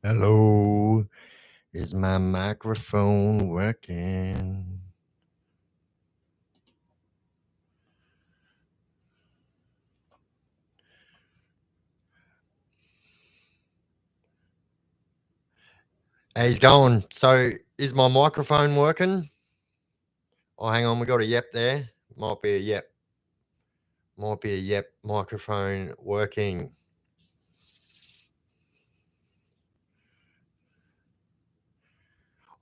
Hello, is my microphone working? He's going. So, is my microphone working? Oh, hang on, we got a yep there. Might be a yep. Might be a yep microphone working.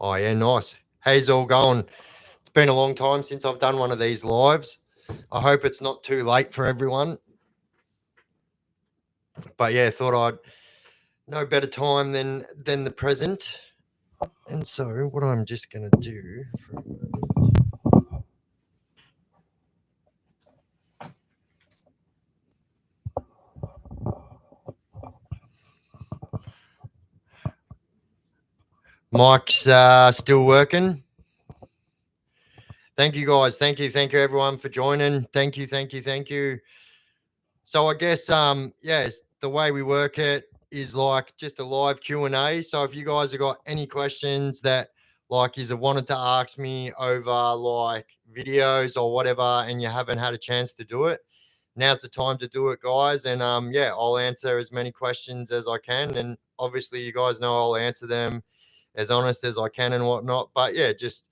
Oh, yeah, nice. How's all going? It's been a long time since I've done one of these lives. I hope it's not too late for everyone. But yeah, thought I'd no better time than the present. And so what I'm just gonna do Mike's still working. Thank you guys. Thank you everyone for joining. Thank you. So I guess yes, the way we work it is like just a live Q&A. So if you guys have got any questions that like you wanted to ask me over like videos or whatever and you haven't had a chance to do it, now's the time to do it, guys. And yeah, I'll answer as many questions as I can, and obviously you guys know I'll answer them as honest as I can and whatnot. But yeah, just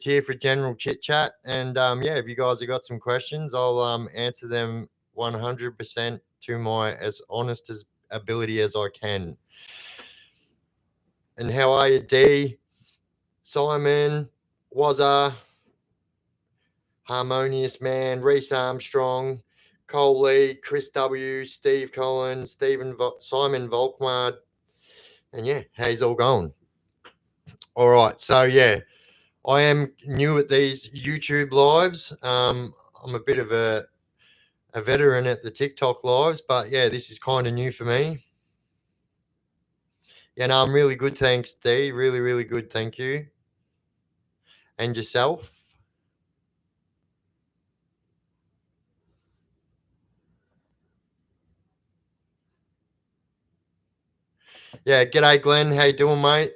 here for general chit chat. And yeah, if you guys have got some questions, I'll answer them 100% to my as honest as ability as I can. And how are you, D? Simon, Wazza, Harmonious Man, Reese Armstrong, Cole Lee, Chris W, Steve Collins, Simon Volkmar, and yeah, how's all going? All right, so yeah, I am new at these YouTube lives. I'm a bit of a veteran at the TikTok lives, but yeah, this is kind of new for me. Yeah, no, I'm really good. Thanks, D. Really, really good. Thank you. And yourself? Yeah, g'day, Glenn. How you doing, mate?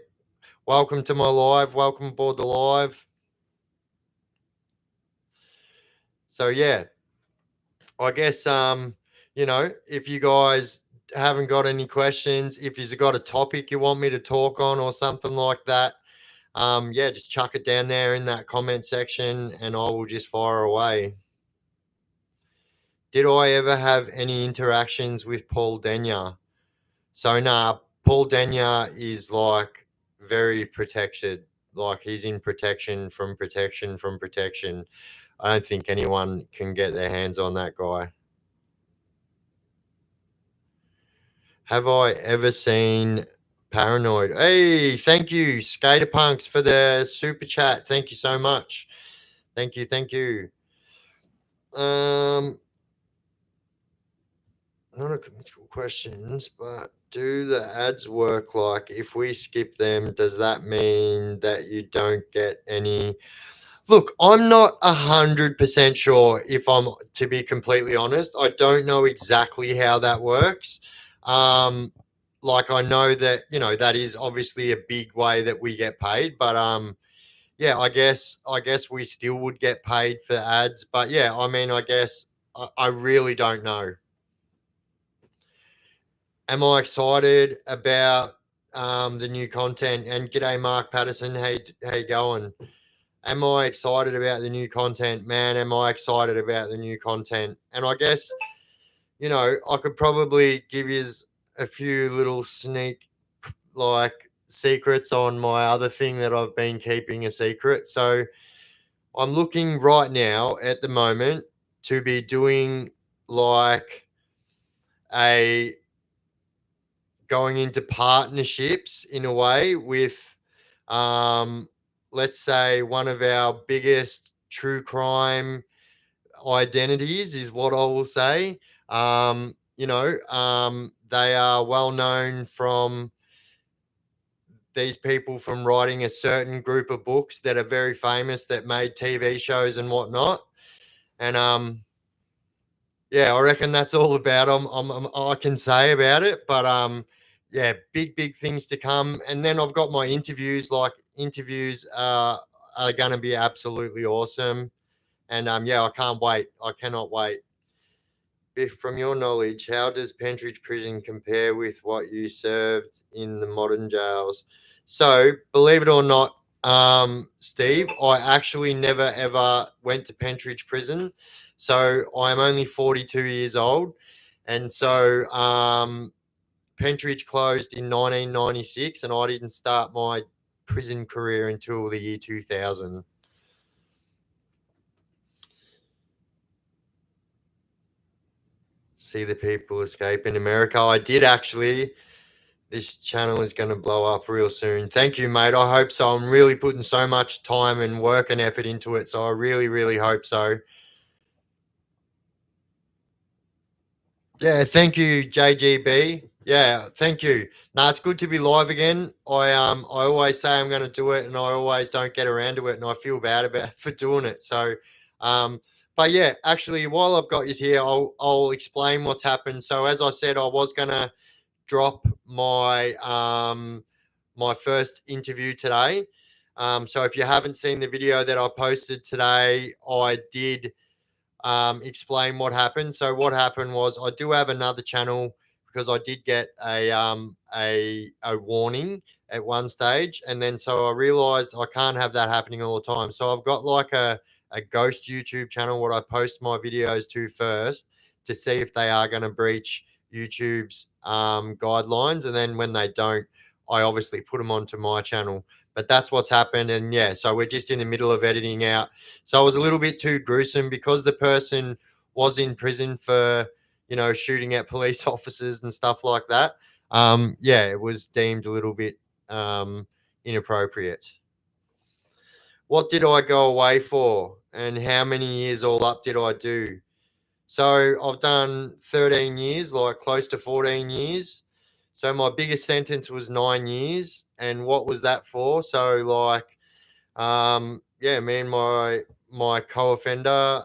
Welcome to my live. Welcome aboard the live. So yeah, I guess you know, if you guys haven't got any questions, if you've got a topic you want me to talk on or something like that, yeah, just chuck it down there in that comment section and I will just fire away. Did I ever have any interactions with Paul Denyer? So nah, Paul Denyer is like very protected. Like he's in protection from protection from protection. I don't think anyone can get their hands on that guy. Have I ever seen Paranoid? Hey, thank you, Skater Punks, for the super chat. Thank you so much. Thank you. Not a questions, but do the ads work? Like, if we skip them, does that mean that you don't get any? Look, I'm not 100% sure. If I'm to be completely honest, I don't know exactly how that works. Like I know that that is obviously a big way that we get paid, but yeah, I guess we still would get paid for ads, but yeah, I mean, I guess I really don't know. Am I excited about the new content? And g'day, Mark Patterson. Hey, how you going? Am I excited about the new content? Man, am I excited about the new content? And I guess, I could probably give you a few little sneak like secrets on my other thing that I've been keeping a secret. So I'm looking right now at the moment to be doing like a going into partnerships in a way with let's say one of our biggest true crime identities is what I will say. They are well known from these people from writing a certain group of books that are very famous that made TV shows and whatnot. And yeah, I reckon that's all about them. I can say about it, but yeah, big things to come. And then I've got my interviews. Like interviews are going to be absolutely awesome. And yeah, I can't wait. I cannot wait. Biff, from your knowledge, how does Pentridge Prison compare with what you served in the modern jails? So, believe it or not, Steve, I actually never ever went to Pentridge Prison. So, I'm only 42 years old. And so, Pentridge closed in 1996, and I didn't start my prison career until the year 2000. See the people escape in America. I did actually. This channel is going to blow up real soon. Thank you, mate. I hope so. I'm really putting so much time and work and effort into it. So I really hope so. Yeah, thank you, JGB. Yeah, thank you. No, it's good to be live again. I always say I'm going to do it, and I always don't get around to it, and I feel bad about for doing it. So, but yeah, actually, while I've got you here, I'll explain what's happened. So as I said, I was going to drop my first interview today. So if you haven't seen the video that I posted today, I did explain what happened. So what happened was I do have another channel because I did get a warning at one stage, and then so I realized I can't have that happening all the time. So I've got like a ghost YouTube channel where I post my videos to first to see if they are going to breach YouTube's guidelines, and then when they don't, I obviously put them onto my channel. But that's what's happened, and yeah, so we're just in the middle of editing out. So it was a little bit too gruesome because the person was in prison for, shooting at police officers and stuff like that. Yeah, it was deemed a little bit inappropriate. What did I go away for, and how many years all up did I do? So I've done 13 years, like close to 14 years. So my biggest sentence was 9 years. And what was that for? So like, yeah, me and my co-offender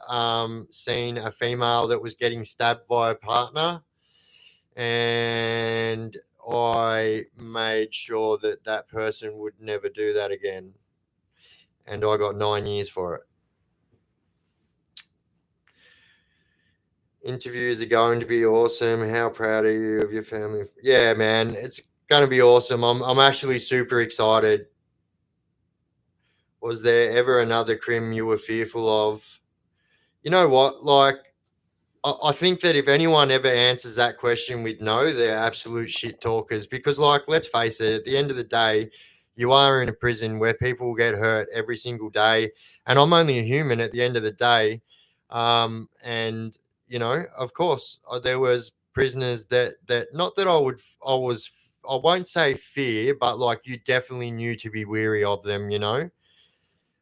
seen a female that was getting stabbed by a partner, and I made sure that that person would never do that again. And I got 9 years for it. Interviews are going to be awesome. How proud are you of your family? Yeah, man, it's going to be awesome. I'm actually super excited. Was there ever another crim you were fearful of? You know what? Like, I think that if anyone ever answers that question with no, they're absolute shit talkers. Because, like, let's face it, at the end of the day, you are in a prison where people get hurt every single day, and I'm only a human at the end of the day. And of course, there was prisoners that not that I won't say fear, but like you definitely knew to be weary of them.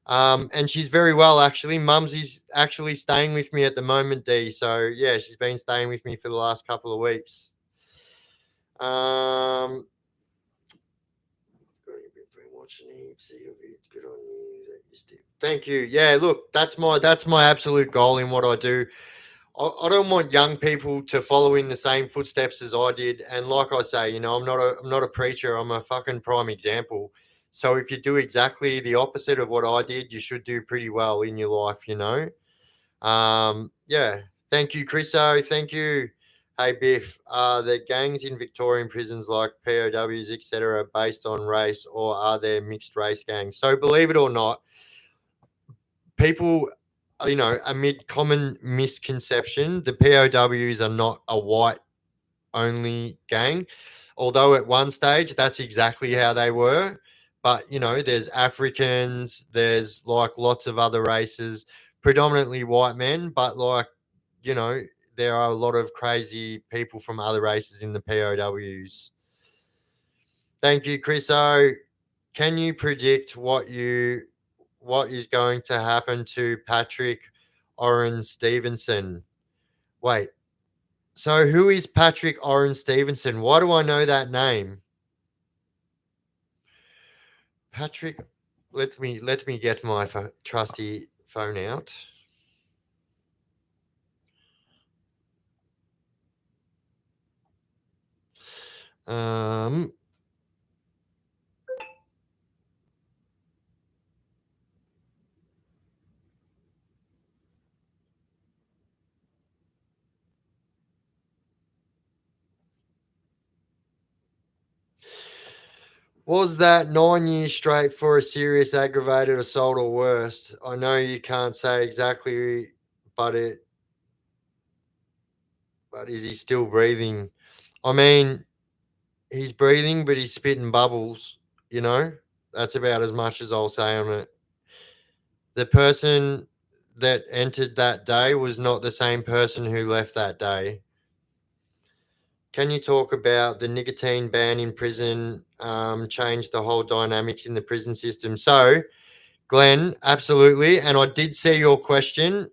And she's very well, actually. Mumsy's actually staying with me at the moment, D. So yeah, she's been staying with me for the last couple of weeks. Been watching heaps of it's good on you. Thank you. Yeah, look, that's my absolute goal in what I do. I don't want young people to follow in the same footsteps as I did. And like I say, I'm not a preacher. I'm a fucking prime example. So if you do exactly the opposite of what I did, you should do pretty well in your life. Yeah. Thank you, Chriso. Thank you. Hey, Biff. Are the gangs in Victorian prisons like POWs, etc., based on race, or are there mixed race gangs? So believe it or not, people, amid common misconception, the POWs are not a white only gang. Although at one stage that's exactly how they were. But, there's Africans, there's like lots of other races, predominantly white men, but like, you know, there are a lot of crazy people from other races in the POWs. Thank you, Chriso. Can you predict what is going to happen to Patrick Oren Stevenson? Wait. So who is Patrick Oren Stevenson? Why do I know that name? Patrick, let me get my trusty phone out. Um, was that 9 years straight for a serious aggravated assault or worse? I know you can't say exactly, but is he still breathing? I mean, he's breathing, but he's spitting bubbles, you know? That's about as much as I'll say on it. The person that entered that day was not the same person who left that day. Can you talk about the nicotine ban in prison changed the whole dynamics in the prison system? So, Glenn, absolutely. And I did see your question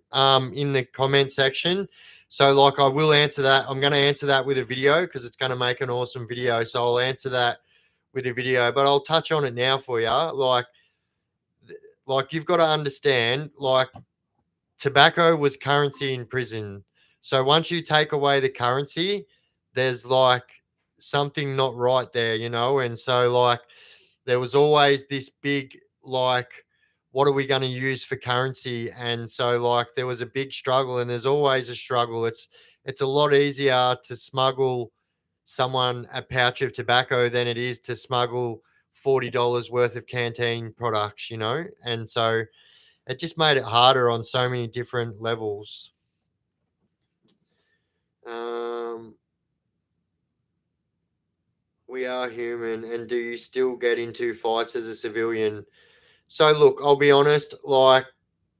in the comment section. So, like, I will answer that. I'm going to answer that with a video because it's going to make an awesome video. So, I'll answer that with a video, but I'll touch on it now for you. Like you've got to understand, like, tobacco was currency in prison. So once you take away the currency, there's like something not right there, you know? And so, like, there was always this big, like, what are we going to use for currency? And so, like, there was a big struggle, and there's always a struggle. It's a lot easier to smuggle someone a pouch of tobacco than it is to smuggle $40 worth of canteen products, you know? And so it just made it harder on so many different levels. Um, we are human, and do you still get into fights as a civilian? So look, I'll be honest, like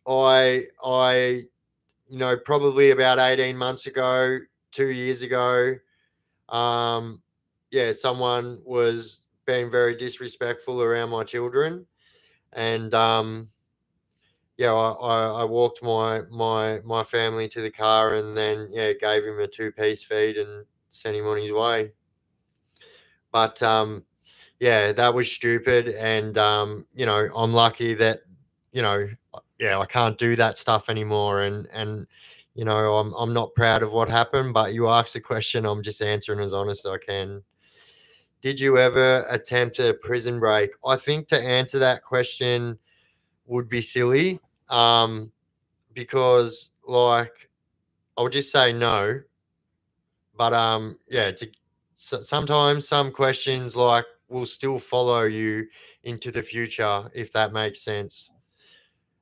I probably about 18 months ago, 2 years ago, yeah, someone was being very disrespectful around my children. And yeah, I walked my family to the car, and then yeah, gave him a 2-piece feed and sent him on his way. But yeah, that was stupid, and I'm lucky that yeah, I can't do that stuff anymore, and I'm not proud of what happened. But you asked the question, I'm just answering as honest as I can. Did you ever attempt a prison break? I think to answer that question would be silly, because like I'll just say no. But yeah, sometimes some questions like will still follow you into the future, if that makes sense.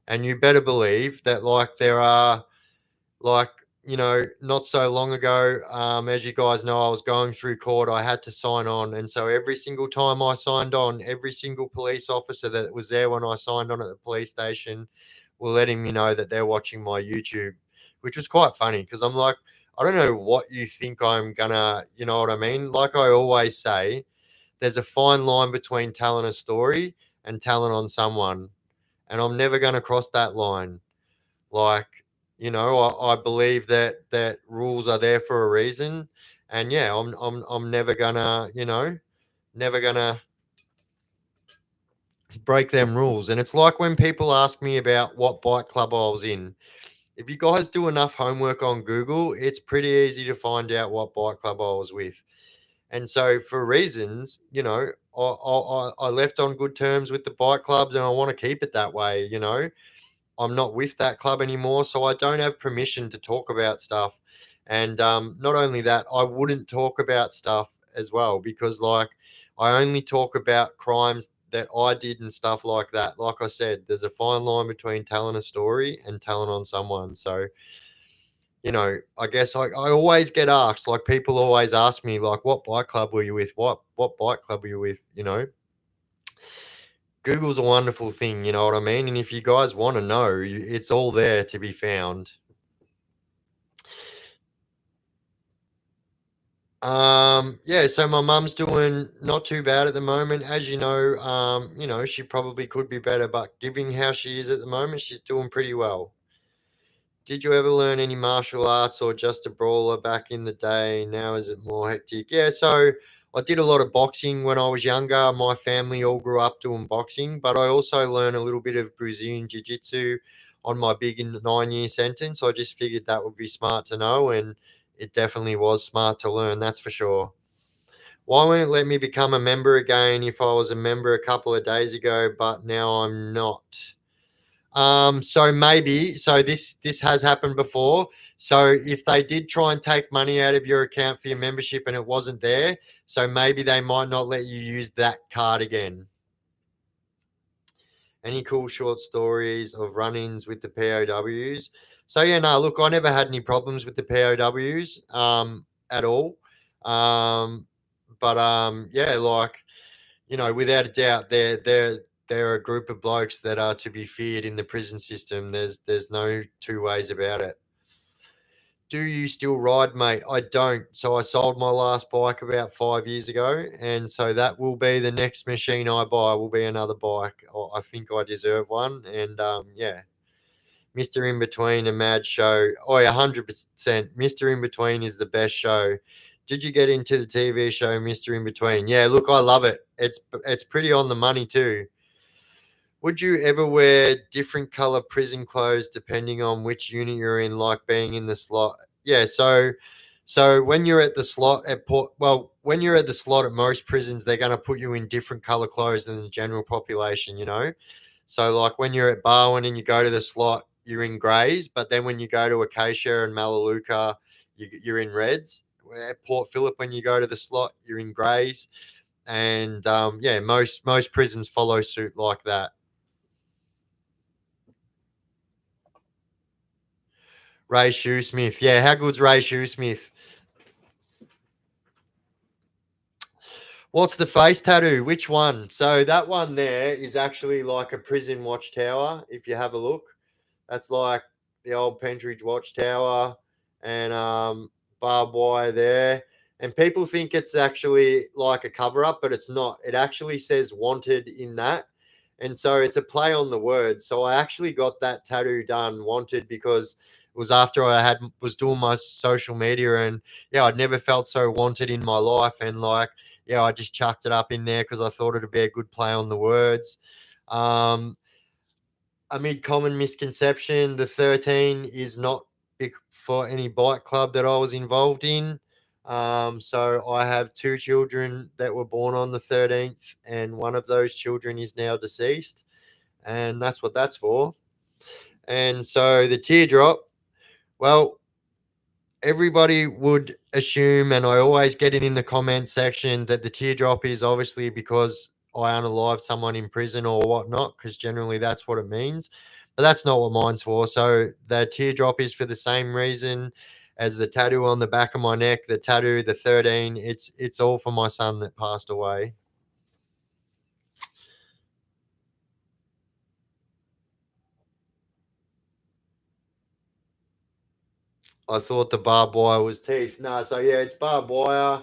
And you better believe that, like, there are, like, not so long ago, as you guys know, I was going through court. I had to sign on, and so every single time I signed on, every single police officer that was there when I signed on at the police station were letting me know that they're watching my YouTube, which was quite funny because I'm like, I don't know what you think I'm gonna, you know what I mean? Like I always say, there's a fine line between telling a story and telling on someone, and I'm never gonna cross that line. Like, I believe that rules are there for a reason, and yeah, I'm never gonna, never gonna break them rules. And it's like when people ask me about what bike club I was in. If you guys do enough homework on Google, it's pretty easy to find out what bike club I was with. And so, for reasons, I left on good terms with the bike clubs, and I want to keep it that way. I'm not with that club anymore, so I don't have permission to talk about stuff. And not only that, I wouldn't talk about stuff as well because, like, I only talk about crimes that I did and stuff like that. Like I said, there's a fine line between telling a story and telling on someone. So, I guess I always get asked, like, people always ask me, like, what bike club were you with? What bike club were you with? Google's a wonderful thing, you know what I mean? And if you guys want to know, it's all there to be found. Yeah, so my mum's doing not too bad at the moment. As she probably could be better, but given how she is at the moment, she's doing pretty well. Did you ever learn any martial arts or just a brawler back in the day? Now is it more hectic? Yeah, so I did a lot of boxing when I was younger. My family all grew up doing boxing, but I also learned a little bit of Brazilian Jiu Jitsu on my big 9-year sentence. I just figured that would be smart to know, and it definitely was smart to learn, that's for sure. Why won't it let me become a member again if I was a member a couple of days ago, but now I'm not? So maybe this has happened before. So if they did try and take money out of your account for your membership and it wasn't there, so maybe they might not let you use that card again. Any cool short stories of run-ins with the POWs? So yeah, no, look, I never had any problems with the POWs at all. Yeah, like, without a doubt, they're a group of blokes that are to be feared in the prison system. There's no two ways about it. Do you still ride, mate? I don't. So I sold my last bike about 5 years ago, and so that will be the next machine I buy. Will be another bike. I think I deserve one, and yeah, Mister In Between, a mad show. Oh yeah, 100%. Mister In Between is the best show. Did you get into the TV show Mister In Between? Yeah, look, I love it. It's pretty on the money too. Would you ever wear different color prison clothes depending on which unit you're in, like being in the slot? Yeah, so when you're at the slot at when you're at the slot at most prisons, they're going to put you in different color clothes than the general population, you know? So like when you're at Barwon and you go to the slot, you're in greys, but then when you go to Acacia and Melaleuca, you're in reds. At Port Phillip, when you go to the slot, you're in greys, and yeah, most prisons follow suit like that. Ray Shoesmith. Yeah, how good's Ray Shoesmith? What's the face tattoo? Which one? So that one there is actually like a prison watchtower. If you have a look, that's like the old Pentridge watchtower, and barbed wire there. And people think it's actually like a cover up, but it's not. It actually says wanted in that. And so it's a play on the words. So I actually got that tattoo done, wanted, because it was after I was doing my social media, and yeah, I'd never felt so wanted in my life. And like, yeah, I just chucked it up in there because I thought it'd be a good play on the words. Um, Amid common misconception, the 13 is not big for any bike club that I was involved in. So I have two children that were born on the 13th, and one of those children is now deceased, and that's what that's for. And so the teardrop, well, everybody would assume, and I always get it in the comment section, that the teardrop is obviously because I unalived someone in prison or whatnot, because generally that's what it means. But that's not what mine's for. So the teardrop is for the same reason as the tattoo on the back of my neck, the tattoo, the 13. It's all for my son that passed away. I thought the barbed wire was teeth. No, so yeah, it's barbed wire,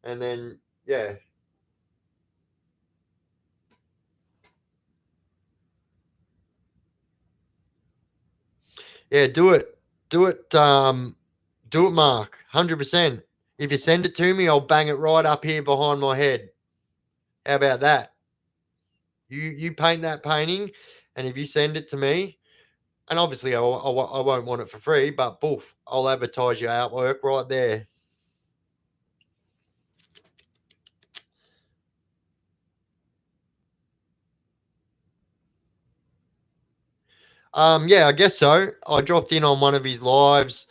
and then yeah, yeah, do it. Do it. Do it, Mark. 100%. If you send it to me, I'll bang it right up here behind my head. How about that? You paint that painting, and if you send it to me, and obviously I won't want it for free, but boof, I'll advertise your artwork right there. Yeah, I guess so. I dropped in on one of his lives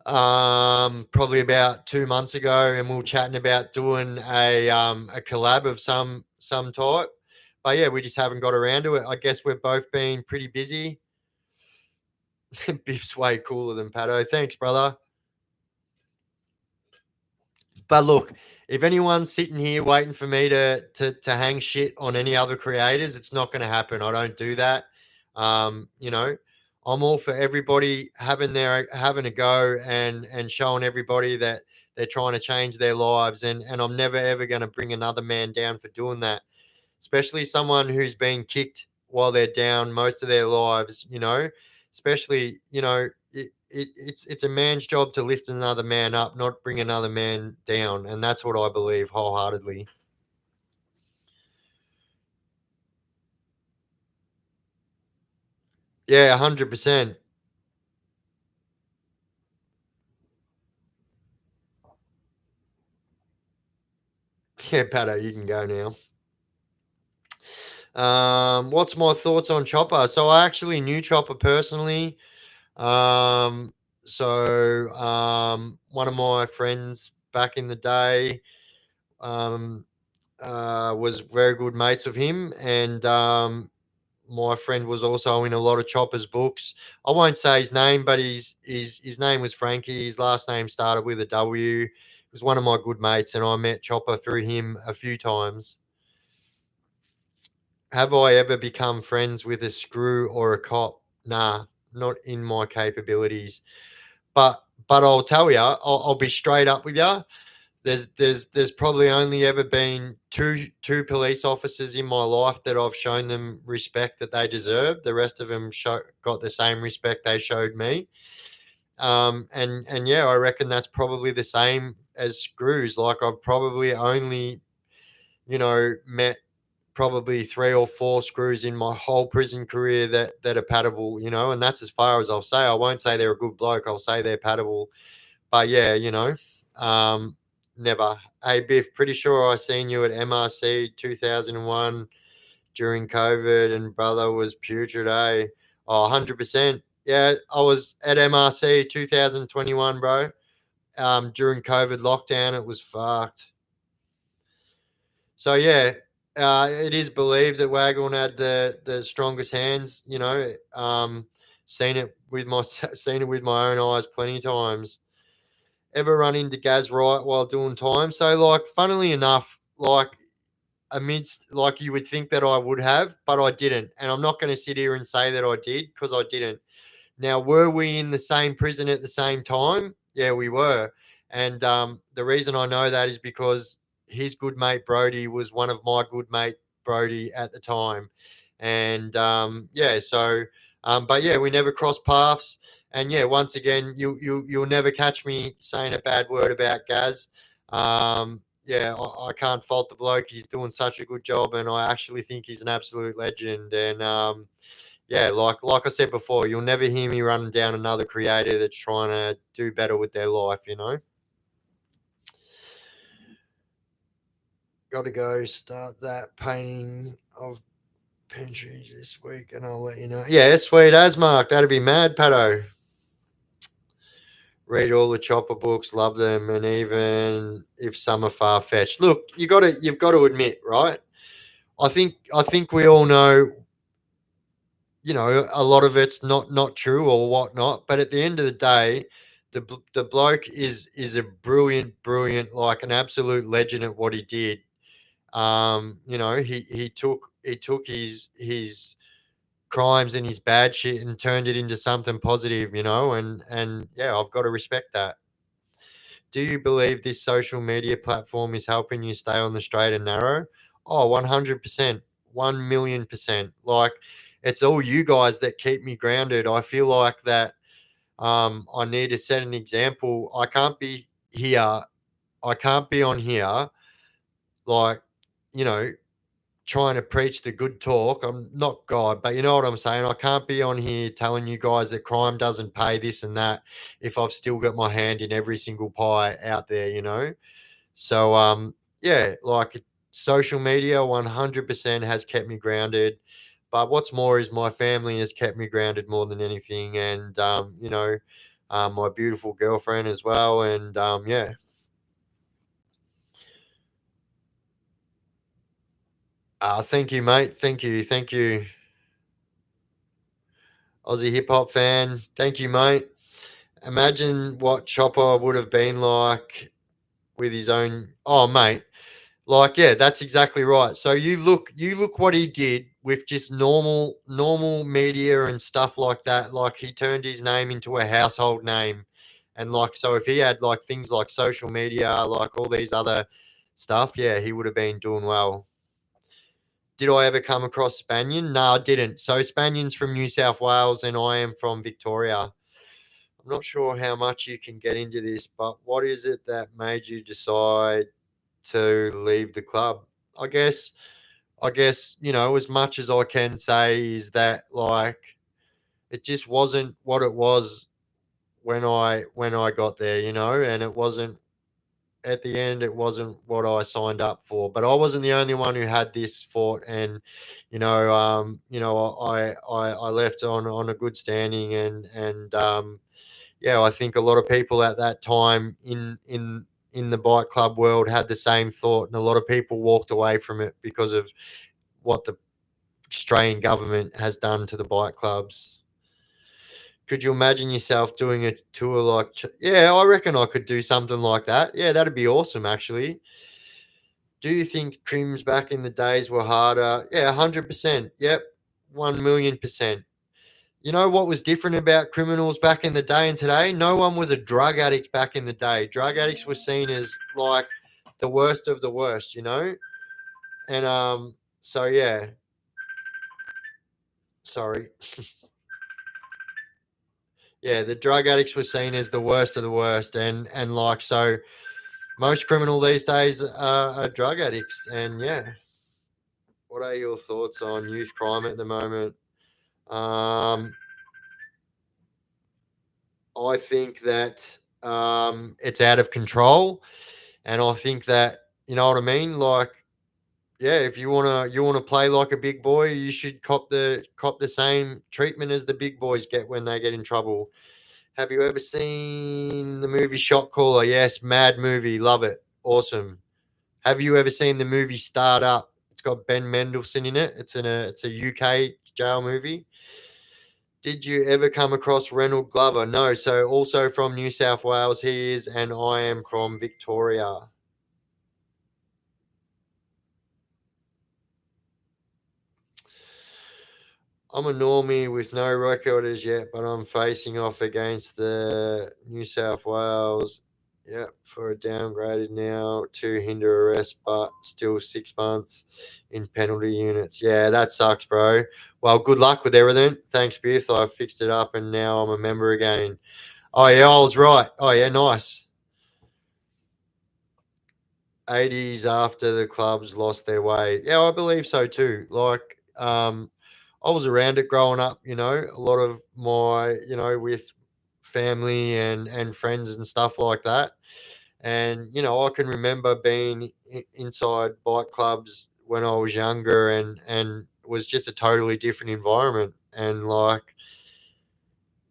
probably about 2 months ago, and we were chatting about doing a collab of some type. But yeah, we just haven't got around to it. I guess we've both been pretty busy. Biff's way cooler than Pato. Thanks, brother. But look, if anyone's sitting here waiting for me to hang shit on any other creators, it's not going to happen. I don't do that. You know, I'm all for everybody having a go and showing everybody that they're trying to change their lives, and I'm never ever going to bring another man down for doing that, especially someone who's been kicked while they're down most of their lives, especially, it's a man's job to lift another man up, not bring another man down. And that's what I believe wholeheartedly. Yeah, 100%. Yeah, Pato, you can go now. What's my thoughts on Chopper? So I actually knew Chopper personally. Um, one of my friends back in the day um, was very good mates of him, and my friend was also in a lot of Chopper's books. I won't say his name, but his name was Frankie. His last name started with a W. He was one of my good mates, and I met Chopper through him a few times. Have I ever become friends with a screw or a cop? Nah, not in my capabilities. But I'll tell you, I'll be straight up with you. There's probably only ever been two police officers in my life that I've shown them respect that they deserve. The rest of them got the same respect they showed me. And yeah, I reckon that's probably the same as screws. Like I've probably only met probably 3 or 4 screws in my whole prison career that are paddable, and that's as far as I'll say. I won't say they're a good bloke. I'll say they're paddable. But yeah, um, never. Hey Biff, pretty sure I seen you at MRC 2001 during COVID, and brother was putrid. Oh, 100%. Yeah, I was at MRC 2021, bro. During COVID lockdown, it was fucked. So yeah, it is believed that Waghorn had the strongest hands. Seen it with my seen it with my own eyes plenty of times. Ever run into Gaz Wright while doing time? So like, funnily enough, like amidst like you would think that I would have, but I didn't. And I'm not going to sit here and say that I did because I didn't. Now, were we in the same prison at the same time? Yeah, we were. And the reason I know that is because his good mate Brody was one of my good mate Brody at the time. And yeah, but yeah, we never crossed paths. And yeah, once again, you'll never catch me saying a bad word about Gaz. Yeah, I can't fault the bloke. He's doing such a good job, and I actually think he's an absolute legend. And yeah, like I said before, you'll never hear me running down another creator that's trying to do better with their life. Got to go start that painting of Pentridge this week, and I'll let you know. Yeah, sweet as Mark. That'd be mad, Pato. Read all the Chopper books, love them, and even if some are far fetched. Look, you've got to admit, right? I think we all know, a lot of it's not true or whatnot. But at the end of the day, the bloke is a brilliant, like an absolute legend at what he did. He took his crimes and his bad shit and turned it into something positive, and yeah, I've got to respect that. Do you believe this social media platform is helping you stay on the straight and narrow? Oh, 100%, 1,000,000%. Like, it's all you guys that keep me grounded. I feel like that I need to set an example. I can't be here. I can't be on here, like, you know, trying to preach the good talk. I'm not God, but you know what I'm saying? I can't be on here telling you guys that crime doesn't pay this and that if I've still got my hand in every single pie out there. So yeah, like social media 100% has kept me grounded. But what's more is my family has kept me grounded more than anything, and my beautiful girlfriend as well. And yeah. Thank you, mate. Thank you, Aussie hip hop fan. Thank you, mate. Imagine what Chopper would have been like with his own. Oh, mate. Like, yeah, that's exactly right. So you look what he did with just normal media and stuff like that. Like, he turned his name into a household name. And like, so if he had like things like social media, like all these other stuff, yeah, he would have been doing well. Did I ever come across Spanion? No, I didn't. So Spanion's from New South Wales and I am from Victoria. I'm not sure how much you can get into this, but what is it that made you decide to leave the club? I guess as much as I can say is that, like, it just wasn't what it was when I got there, and it wasn't at the end, it wasn't what I signed up for. But I wasn't the only one who had this thought, and I left on a good standing, and yeah, I think a lot of people at that time in the bike club world had the same thought, and a lot of people walked away from it because of what the Australian government has done to the bike clubs. Could you imagine yourself doing a tour like? Yeah, I reckon I could do something like that. Yeah, that'd be awesome, actually. Do you think crims back in the days were harder? Yeah, 100%. Yep, 1,000,000%. You know what was different about criminals back in the day and today? No one was a drug addict back in the day. Drug addicts were seen as like the worst of the worst, And so yeah, sorry. Yeah, the drug addicts were seen as the worst of the worst, and like so most criminal these days are drug addicts. And yeah, what are your thoughts on youth crime at the moment? I think that it's out of control, and I think that, you know what I mean. Like, yeah, if you wanna play like a big boy, you should cop the same treatment as the big boys get when they get in trouble. Have you ever seen the movie Shot Caller? Yes, mad movie, love it, awesome. Have you ever seen the movie Start Up? It's got Ben Mendelsohn in it. It's a UK jail movie. Did you ever come across Reynold Glover? No. So also from New South Wales he is, and I am from Victoria. I'm a normie with no record as yet, but I'm facing off against the New South Wales. Yeah, for a downgraded now, 2 hinder arrest, but still 6 months in penalty units. Yeah, that sucks, bro. Well, good luck with everything. Thanks, Biff. I fixed it up and now I'm a member again. Oh, yeah, I was right. Oh, yeah, nice. 80s after the clubs lost their way. Yeah, I believe so too. Like, I was around it growing up, a lot of my, with family and friends and stuff like that. And, I can remember being inside bike clubs when I was younger, and it was just a totally different environment. And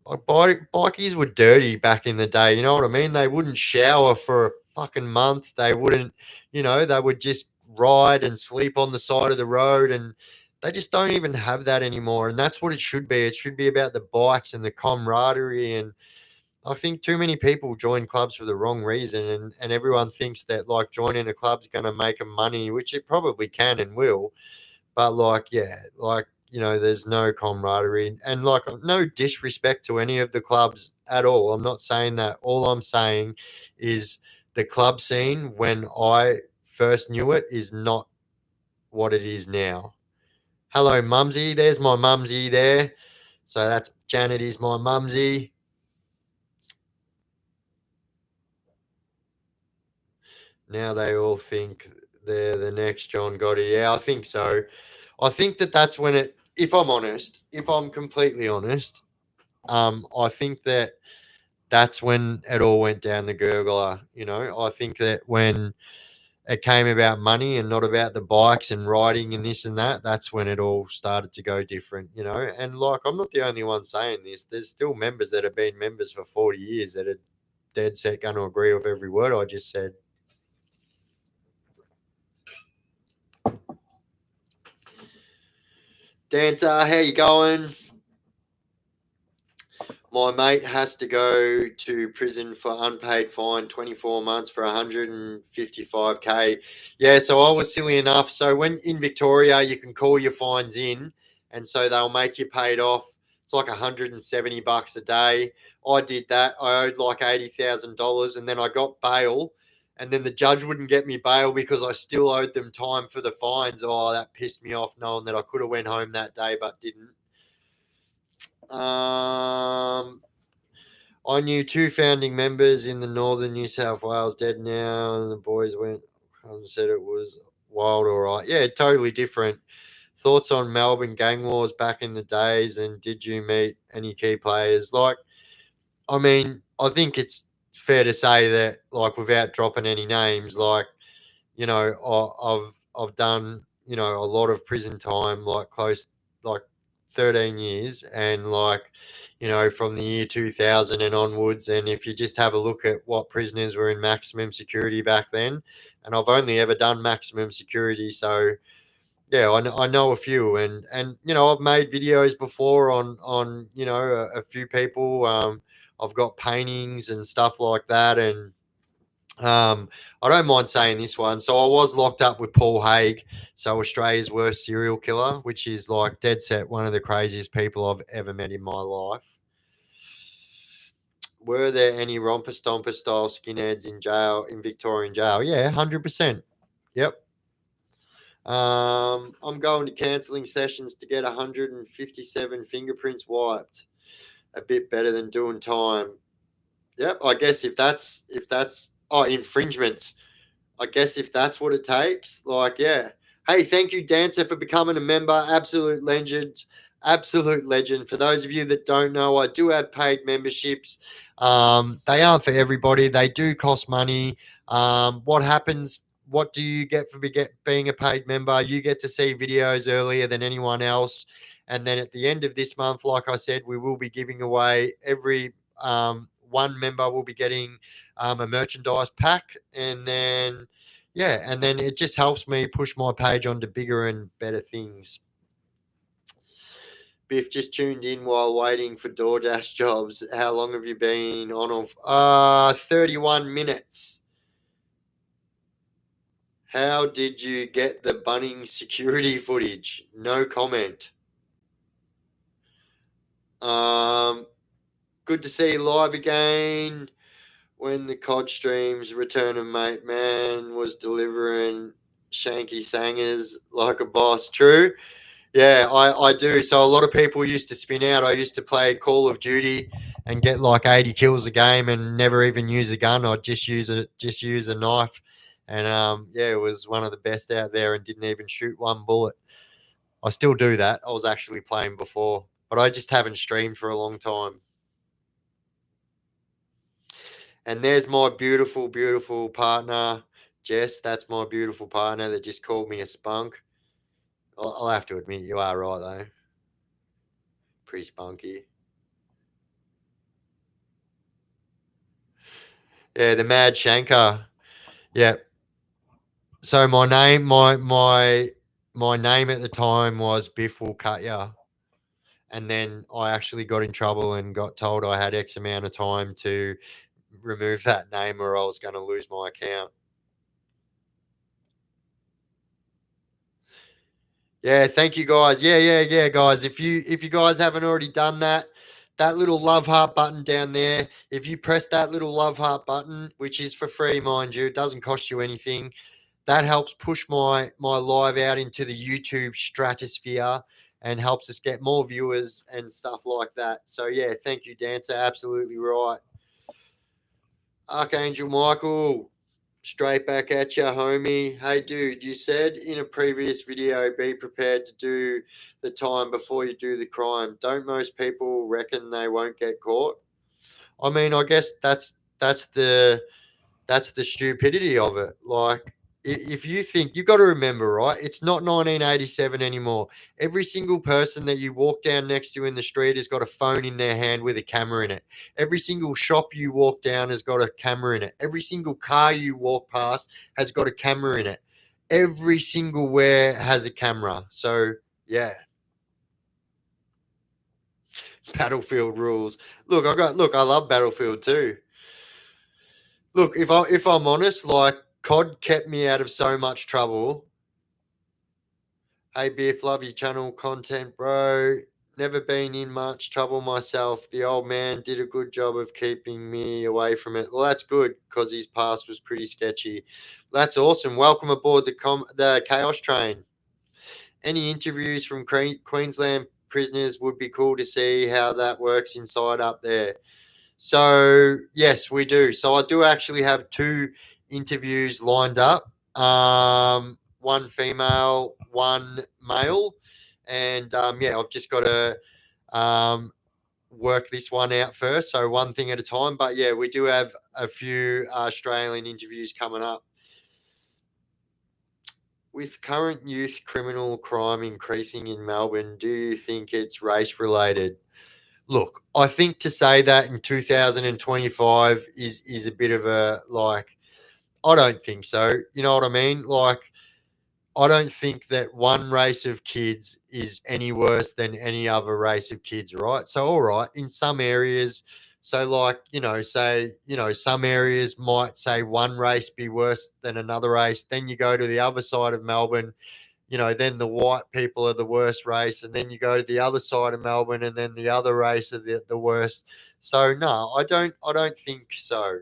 bikies were dirty back in the day. You know what I mean? They wouldn't shower for a fucking month. They wouldn't, they would just ride and sleep on the side of the road, and they just don't even have that anymore. And that's what it should be. It should be about the bikes and the camaraderie. And I think too many people join clubs for the wrong reason, and everyone thinks that like joining a club's going to make them money, which it probably can and will. But like, yeah, like, there's no camaraderie, and like no disrespect to any of the clubs at all. I'm not saying that. All I'm saying is the club scene when I first knew it is not what it is now. Hello, Mumsy. There's my Mumsy there. So that's Janet is my Mumsy. Now they all think they're the next John Gotti. Yeah, I think so. I think that's when it, if I'm honest, if I'm completely honest, I think that's when it all went down the gurgler. I think that when it came about money and not about the bikes and riding and this and that, that's when it all started to go different, And like, I'm not the only one saying this. There's still members that have been members for 40 years that are dead set going to agree with every word I just said. Dancer, how you going? My mate has to go to prison for unpaid fine, 24 months for 155K. Yeah, so I was silly enough. So when in Victoria, you can call your fines in, and so they'll make you paid off. It's like $170 a day. I did that. I owed like $80,000, and then I got bail, and then the judge wouldn't get me bail because I still owed them time for the fines. Oh, that pissed me off, knowing that I could have went home that day but didn't. I knew 2 founding members in the northern New South Wales dead now, and the boys went and said it was wild. All right, yeah, totally different. Thoughts on Melbourne gang wars back in the days, and did you meet any key players? Like, I mean, I think it's fair to say that, like, without dropping any names, like, you know, I've done, you know, a lot of prison time, like close, like 13 years, and like, you know, from the year 2000 and onwards. And if you just have a look at what prisoners were in maximum security back then, and I've only ever done maximum security, so yeah, I know a few, and you know, I've made videos before on you know, a few people. I've got paintings and stuff like that, and I don't mind saying this one. So I was locked up with Paul Haig, so Australia's worst serial killer, which is like dead set one of the craziest people I've ever met in my life. Were there any romper stomper style skinheads in jail, in Victorian jail? Yeah, 100%. Yep. I'm going to cancelling sessions to get 157 fingerprints wiped. A bit better than doing time. Yep. I guess if that's infringements. I guess if that's what it takes, like, yeah. Hey, thank you, Dancer, for becoming a member. Absolute legend. Absolute legend. For those of you that don't know, I do have paid memberships. They aren't for everybody. They do cost money. What happens? What do you get for being a paid member? You get to see videos earlier than anyone else. And then at the end of this month, like I said, we will be giving away every one member will be getting a merchandise pack, and then it just helps me push my page onto bigger and better things. Biff just tuned in while waiting for DoorDash jobs. How long have you been on? 31 minutes. How did you get the Bunnings security footage? No comment. Good to see you live again. When the COD streams, return of mate man was delivering shanky sangers like a boss. True. Yeah, I do. So a lot of people used to spin out. I used to play Call of Duty and get like 80 kills a game and never even use a gun. I'd just use a knife. And yeah, it was one of the best out there and didn't even shoot one bullet. I still do that. I was actually playing before, but I just haven't streamed for a long time. And there's my beautiful, beautiful partner, Jess. That's my beautiful partner that just called me a spunk. I'll have to admit, you are right, though. Pretty spunky. Yeah, the Mad Shanker. Yeah. So my name, my name at the time was Biff Will Cut Ya. And then I actually got in trouble and got told I had X amount of time to remove that name or I was going to lose my account. Yeah, thank you guys. Yeah, guys. If you guys haven't already done that, that little love heart button down there, if you press that little love heart button, which is for free, mind you, it doesn't cost you anything. That helps push my live out into the YouTube stratosphere and helps us get more viewers and stuff like that. So yeah, thank you, Dancer. Absolutely right. Archangel Michael, straight back at you, homie. Hey, dude, you said in a previous video, be prepared to do the time before you do the crime. Don't most people reckon they won't get caught? I mean, I guess that's the stupidity of it. Like, if you think, you've got to remember, right? It's not 1987 anymore. Every single person that you walk down next to in the street has got a phone in their hand with a camera in it. Every single shop you walk down has got a camera in it. Every single car you walk past has got a camera in it. Every single where has a camera. So yeah. Battlefield rules. Look, I love Battlefield too. Look, if I'm honest, like COD kept me out of so much trouble. Hey Biff, love your channel content, bro. Never been in much trouble myself. The old man did a good job of keeping me away from it. Well, that's good because his past was pretty sketchy. That's awesome. Welcome aboard the Chaos Train. Any interviews from Queensland prisoners would be cool to see how that works inside up there. So yes, we do. So I do actually have 2 interviews lined up. One female, one male, and yeah, I've just got to work this one out first. So one thing at a time. But yeah, we do have a few Australian interviews coming up. With current youth criminal crime increasing in Melbourne, do you think it's race related? Look, I think to say that in 2025 is a bit of a like. I don't think so. You know what I mean? Like, I don't think that one race of kids is any worse than any other race of kids, right? So, all right, in some areas, so like, say, some areas might say one race be worse than another race. Then you go to the other side of Melbourne, then the white people are the worst race. And then you go to the other side of Melbourne and then the other race are the worst. So, no, I don't think so.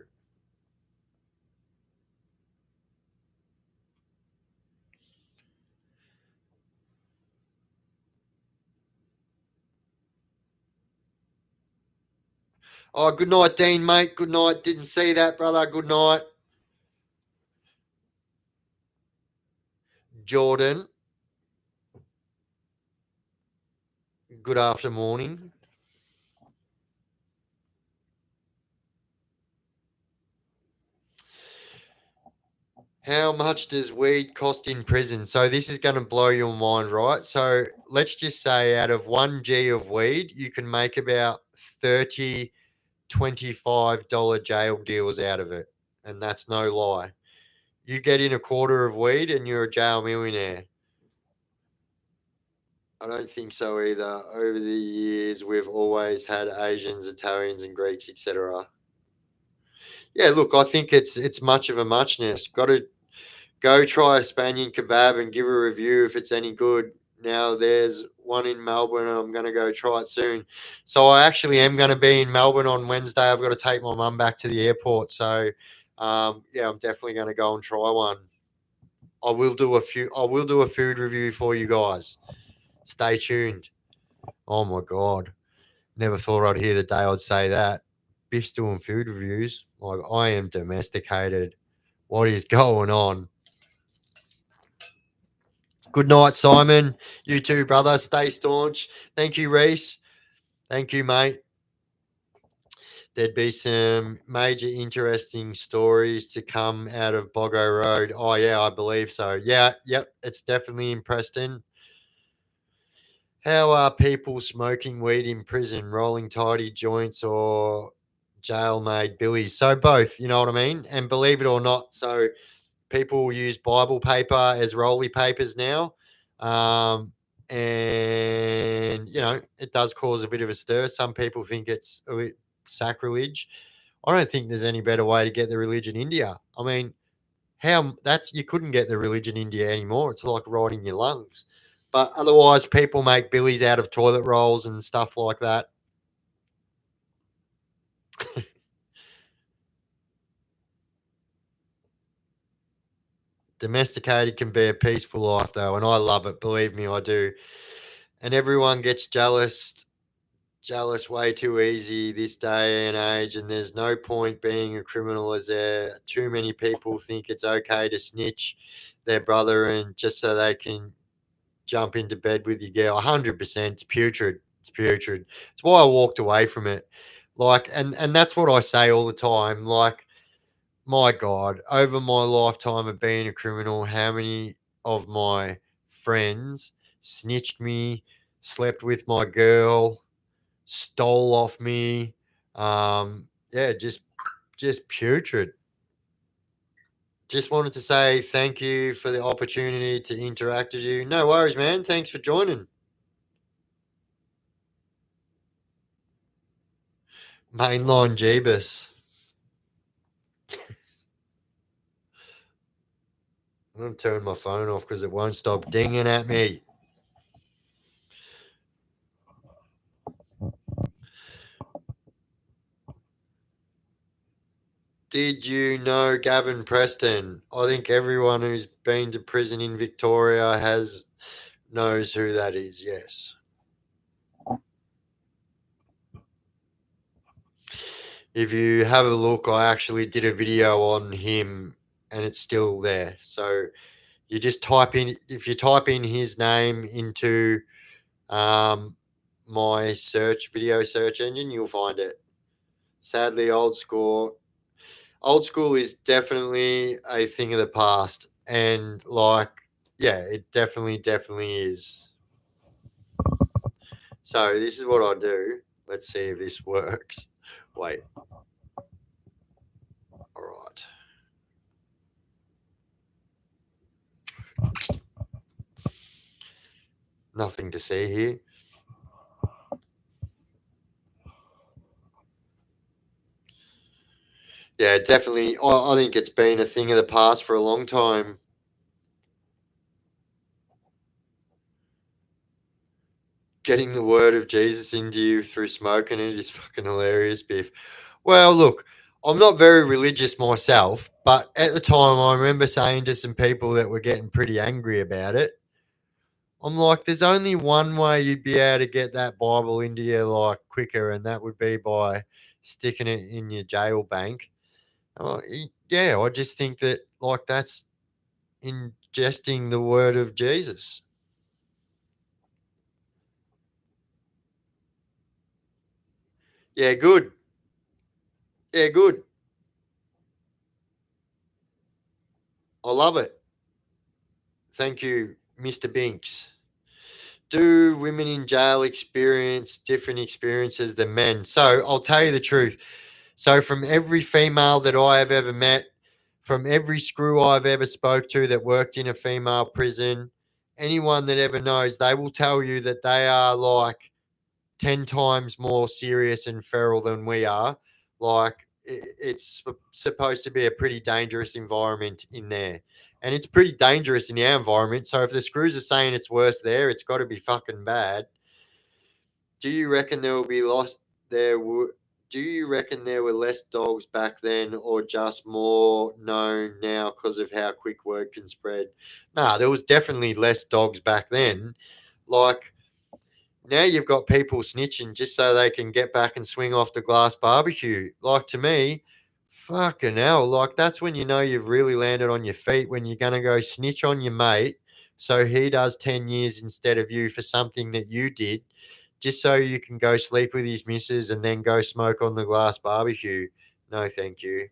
Oh, good night, Dean, mate. Good night. Didn't see that, brother. Good night. Jordan, good after morning. How much does weed cost in prison? So this is going to blow your mind, right? So let's just say out of 1G of weed, you can make about 30 $25 jail deals out of it. And that's no lie. You get in a quarter of weed and you're a jail millionaire. I don't think so either. Over the years, we've always had Asians, Italians, and Greeks, etc. Yeah, look, I think it's much of a muchness. Got to go try a Spanish kebab and give a review if it's any good. Now there's one in Melbourne and I'm going to go try it soon. So I actually am going to be in Melbourne on Wednesday. I've got to take my mum back to the airport. So yeah, I'm definitely going to go and try one. I will do a food review for you guys. Stay tuned. Oh my God. Never thought I'd hear the day I'd say that. Biff's doing food reviews. Like, I am domesticated. What is going on? Good night, Simon. You too, brother. Stay staunch. Thank you, Reese. Thank you, mate. There'd be some major interesting stories to come out of Boggo Road. Oh, yeah, I believe so. Yeah, yep, it's definitely in Preston. How are people smoking weed in prison, rolling tidy joints or jail-made billies? So both, you know what I mean? And believe it or not, so people use Bible paper as rolly papers now. And, it does cause a bit of a stir. Some people think it's sacrilege. I don't think there's any better way to get the religion India. I mean, you couldn't get the religion India anymore. It's like riding your lungs. But otherwise, people make billies out of toilet rolls and stuff like that. Domesticated can be a peaceful life, though, and I love it. Believe me, I do. And everyone gets jealous way too easy this day and age, and there's no point being a criminal as there too many people think it's okay to snitch their brother and just so they can jump into bed with your girl. 100%. It's putrid. It's putrid. It's why I walked away from it. Like, and that's what I say all the time. Like, my God, over my lifetime of being a criminal, how many of my friends snitched me, slept with my girl, stole off me. Yeah, just putrid. Just wanted to say thank you for the opportunity to interact with you. No worries, man. Thanks for joining. Mainline Jeebus. I'm going to turn my phone off because it won't stop dinging at me. Did you know Gavin Preston? I think everyone who's been to prison in Victoria knows who that is. Yes. If you have a look, I actually did a video on him, and it's still there. So you just if you type in his name into my video search engine, you'll find it. Sadly, old school is definitely a thing of the past, and like, yeah, it definitely is. So this is what I do. Let's see if this works. Wait. All right. Nothing to see here. Yeah, definitely. I think it's been a thing of the past for a long time. Getting the word of Jesus into you through smoking it is fucking hilarious, Biff. Well, look, I'm not very religious myself, but at the time I remember saying to some people that were getting pretty angry about it, I'm like, there's only one way you'd be able to get that Bible into you like quicker, and that would be by sticking it in your jail bank. Yeah, I just think that like that's ingesting the word of Jesus. Yeah, good. Yeah, good. I love it. Thank you, Mr. Binks. Do women in jail experience different experiences than men? So I'll tell you the truth. So from every female that I have ever met, from every screw I've ever spoke to that worked in a female prison, anyone that ever knows, they will tell you that they are like 10 times more serious and feral than we are. Like, it's supposed to be a pretty dangerous environment in there. And it's pretty dangerous in our environment. So if the screws are saying it's worse there, it's got to be fucking bad. Do you reckon there will be lost there? Do you reckon there were less dogs back then, or just more known now because of how quick word can spread? Nah, there was definitely less dogs back then. Like, now you've got people snitching just so they can get back and swing off the glass barbecue. Like, to me, fucking hell, like that's when you know you've really landed on your feet, when you're gonna go snitch on your mate so he does 10 years instead of you for something that you did, just so you can go sleep with his missus and then go smoke on the glass barbecue. No, thank you.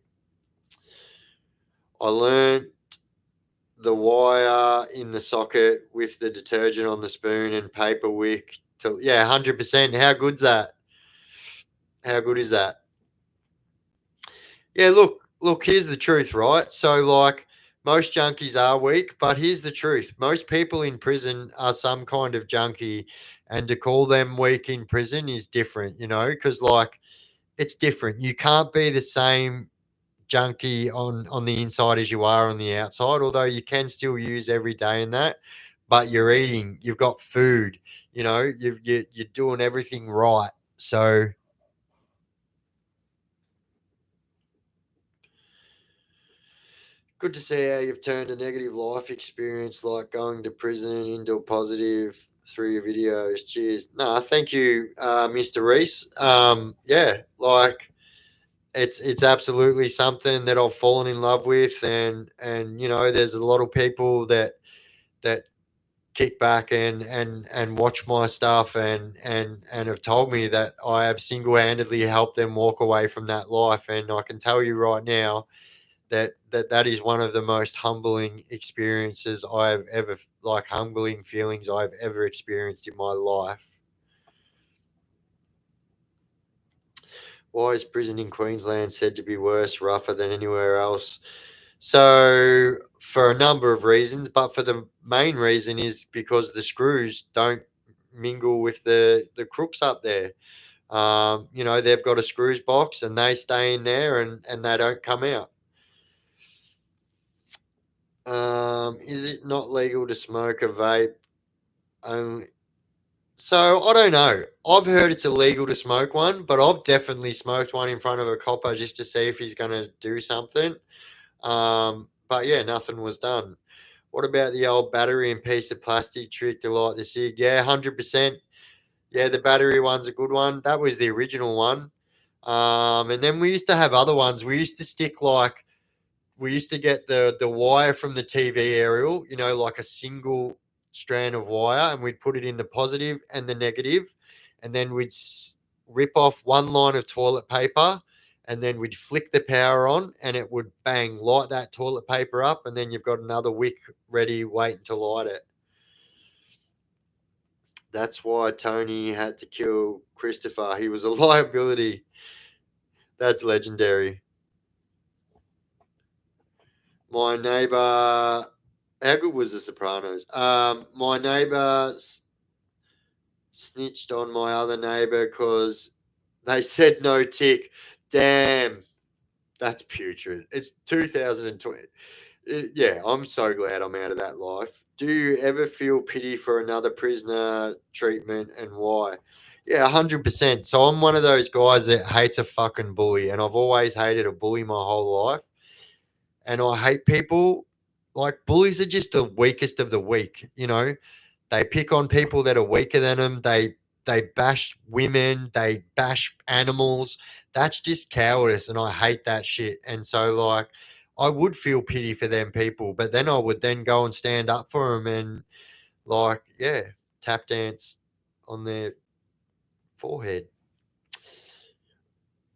I learned the wire in the socket with the detergent on the spoon and paper wick. Yeah, 100%. How good's that? How good is that? Yeah, look, here's the truth, right? So, like, most junkies are weak, but here's the truth. Most people in prison are some kind of junkie, and to call them weak in prison is different, because, like, it's different. You can't be the same junkie on the inside as you are on the outside, although you can still use every day in that. But you're eating, you've got food, you're doing everything right. So good to see how you've turned a negative life experience like going to prison into a positive through your videos. Cheers. No, thank you, Mr. Reese. Yeah, like it's absolutely something that I've fallen in love with, and there's a lot of people that kick back and watch my stuff and have told me that I have single-handedly helped them walk away from that life, and I can tell you right now that is one of the most humbling experiences I've ever, like, humbling feelings I've ever experienced in my life. Why is prison in Queensland said to be worse, rougher than anywhere else? So, for a number of reasons, but for the main reason is because the screws don't mingle with the crooks up there. They've got a screws box and they stay in there and they don't come out. Is it not legal to smoke a vape? So I don't know. I've heard it's illegal to smoke one, but I've definitely smoked one in front of a copper just to see if he's going to do something. But yeah, nothing was done. What about the old battery and piece of plastic trick to light the cig? Yeah, 100%. Yeah, the battery one's a good one. That was the original one. And then we used to have other ones. We used to get the wire from the TV aerial, like a single strand of wire, and we'd put it in the positive and the negative, and then we'd rip off one line of toilet paper, and then we'd flick the power on, and it would bang, light that toilet paper up, and then you've got another wick ready waiting to light it. That's why Tony had to kill Christopher. He was a liability. That's legendary. My neighbor, how good was The Sopranos? My neighbor snitched on my other neighbor because they said no tick. Damn, that's putrid. It's 2020. Yeah, I'm so glad I'm out of that life. Do you ever feel pity for another prisoner treatment, and why? Yeah, 100%. So I'm one of those guys that hates a fucking bully, and I've always hated a bully my whole life. And I hate people. Like, bullies are just the weakest of the weak, you know? They pick on people that are weaker than them. They bash women. They bash animals. That's just cowardice, and I hate that shit. And so, like, I would feel pity for them people, but then I would then go and stand up for them and, like, yeah, tap dance on their forehead.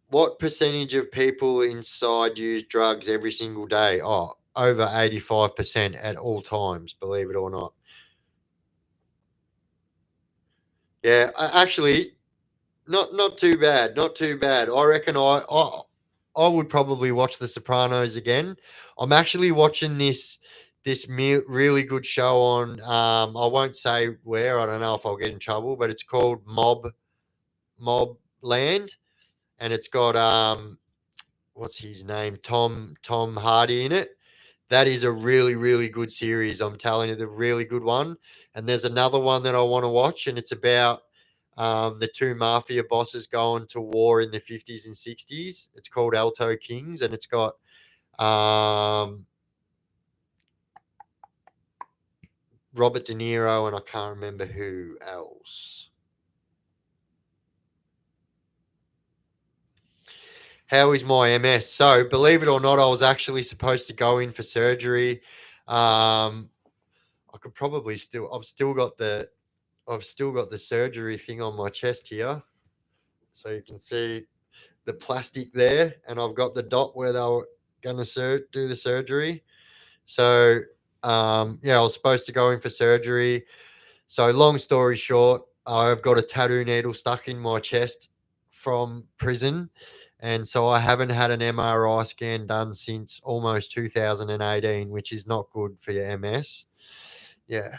What percentage of people inside use drugs every single day? Oh, over 85% at all times, believe it or not. Yeah, actually, not too bad. Not too bad. I reckon I would probably watch The Sopranos again. I'm actually watching this really good show on I won't say where, I don't know if I'll get in trouble, but it's called Mob Land, and it's got what's his name? Tom Hardy in it. That is a really, really good series. I'm telling you, the really good one. And there's another one that I want to watch, and it's about the two mafia bosses going to war in the 50s and 60s. It's called Alto Kings, and it's got Robert De Niro, and I can't remember who else. How is my MS? So, believe it or not, I was actually supposed to go in for surgery. I could probably I've still got the surgery thing on my chest here, so you can see the plastic there, and I've got the dot where they were going to do the surgery. So, yeah, I was supposed to go in for surgery. So, long story short, I've got a tattoo needle stuck in my chest from prison. And so I haven't had an MRI scan done since almost 2018, which is not good for your MS. Yeah.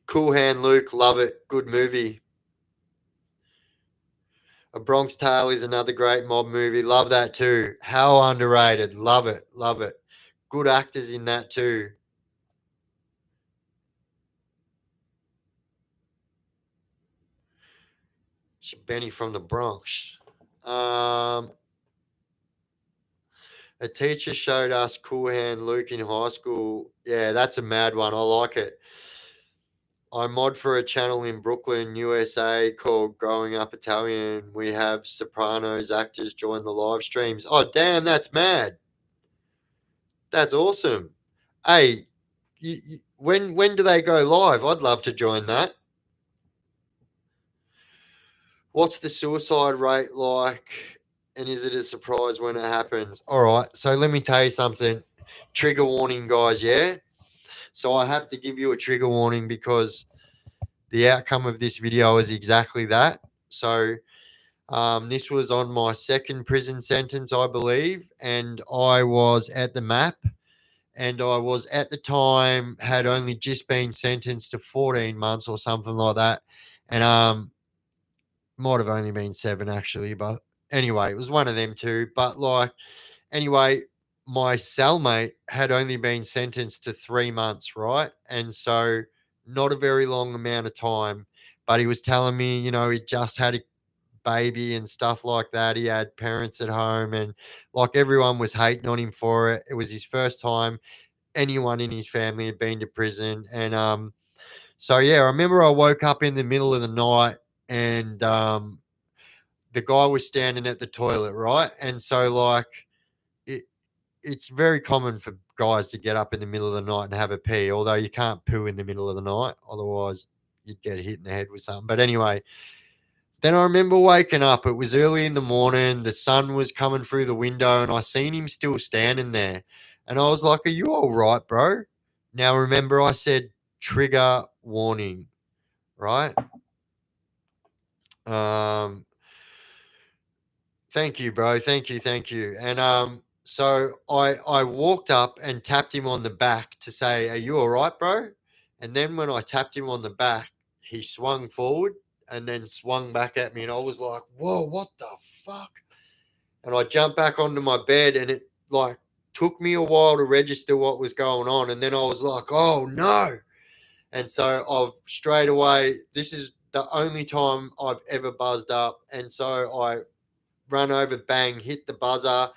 Cool Hand Luke, love it. Good movie. A Bronx Tale is another great mob movie. Love that too. How underrated. Love it. Love it. Good actors in that too. Benny from the Bronx. A teacher showed us Cool Hand Luke in high school. Yeah, that's a mad one. I like it. I mod for a channel in Brooklyn, USA called Growing Up Italian. We have Sopranos actors join the live streams. Oh, damn, that's mad. That's awesome. Hey, when do they go live? I'd love to join that. What's the suicide rate like? And is it a surprise when it happens? All right. So let me tell you something. Trigger warning, guys. Yeah. So I have to give you a trigger warning because the outcome of this video is exactly that. So this was on my second prison sentence, I believe, and I was at the MAP, and I was at the time had only just been sentenced to 14 months or something like that, and might have only been 7 actually, but anyway, it was one of them two. But like, anyway, my cellmate had only been sentenced to 3 months, right? And so not a very long amount of time, but he was telling me, you know, he just had a baby and stuff like that. He had parents at home, and like everyone was hating on him for it. It was his first time anyone in his family had been to prison. And so yeah, I remember I woke up in the middle of the night, and the guy was standing at the toilet, right? And so like it's very common for guys to get up in the middle of the night and have a pee, although you can't poo in the middle of the night, otherwise you'd get hit in the head with something. But anyway, then I remember waking up. It was early in the morning. The sun was coming through the window, and I seen him still standing there. And I was like, "Are you all right, bro?" Now remember, I said trigger warning, right? Um, Thank you, bro. Thank you. And so I walked up and tapped him on the back to say, "Are you all right, bro?" And then when I tapped him on the back, he swung forward and then swung back at me, and I was like, "Whoa, what the fuck?" And I jumped back onto my bed, and it like took me a while to register what was going on, and then I was like, "Oh no!" And so I've straight away. This is the only time I've ever buzzed up, and so I run over, bang, hit the buzzer,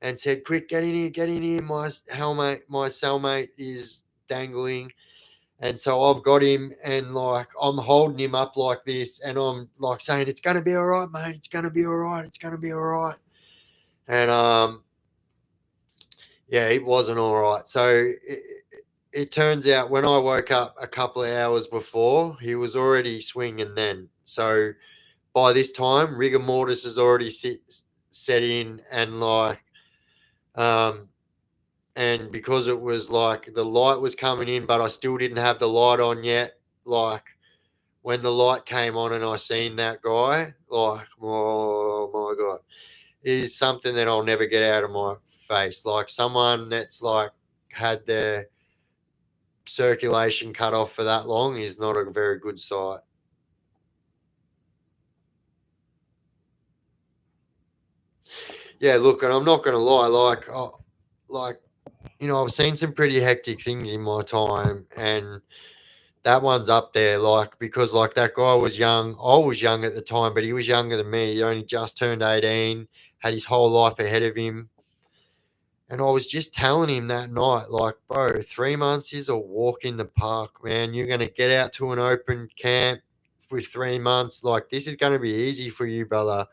and said, "Quick, get in here, get in here. My cellmate is dangling." And so I've got him, and like I'm holding him up like this, and I'm like saying, "It's gonna be all right, mate. It's gonna be all right. It's gonna be all right." And yeah, it wasn't all right. So it turns out when I woke up a couple of hours before, he was already swinging then. So by this time, rigor mortis has already set in, and like, um, and because it was like the light was coming in, but I still didn't have the light on yet. Like when the light came on and I seen that guy, like, oh my god, is something that I'll never get out of my face. Like someone that's like had their circulation cut off for that long is not a very good sight. Yeah, look, and I'm not going to lie, like, like, you know, I've seen some pretty hectic things in my time, and that one's up there. Like, because like that guy was young, I was young at the time, but he was younger than me. He only just turned 18, had his whole life ahead of him. And I was just telling him that night, like, bro, 3 months is a walk in the park, man. You're going to get out to an open camp with 3 months. Like, this is going to be easy for you, brother.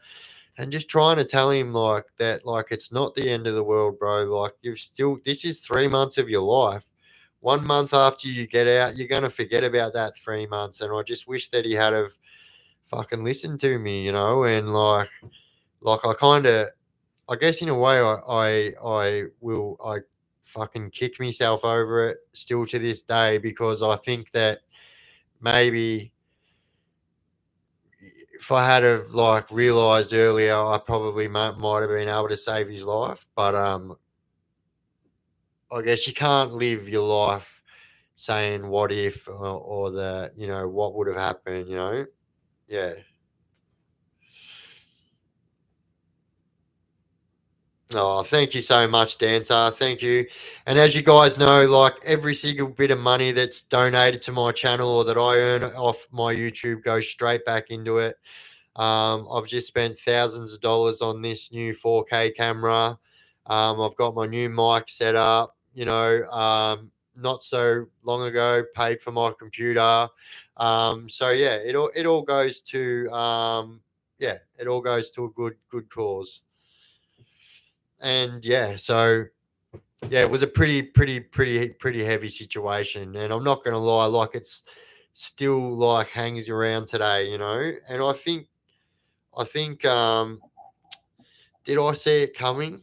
And just trying to tell him like that, like it's not the end of the world, bro. Like you've still, this is 3 months of your life. 1 month after you get out, you're gonna forget about that 3 months. And I just wish that he had have fucking listened to me, you know. And like I kind of, I guess in a way, I fucking kick myself over it still to this day because I think that maybe if I had have like realized earlier, I probably might have been able to save his life. But I guess you can't live your life saying what if or the what would have happened. Yeah. Oh, thank you so much, Dancer. Thank you. And as you guys know, like every single bit of money that's donated to my channel or that I earn off my YouTube goes straight back into it. I've just spent thousands of dollars on this new 4K camera. I've got my new mic set up. Not so long ago, paid for my computer. So yeah, it all goes to it all goes to a good cause. And yeah, so yeah, it was a pretty heavy situation. And I'm not gonna lie, like it's still like hangs around today, And I think did I see it coming?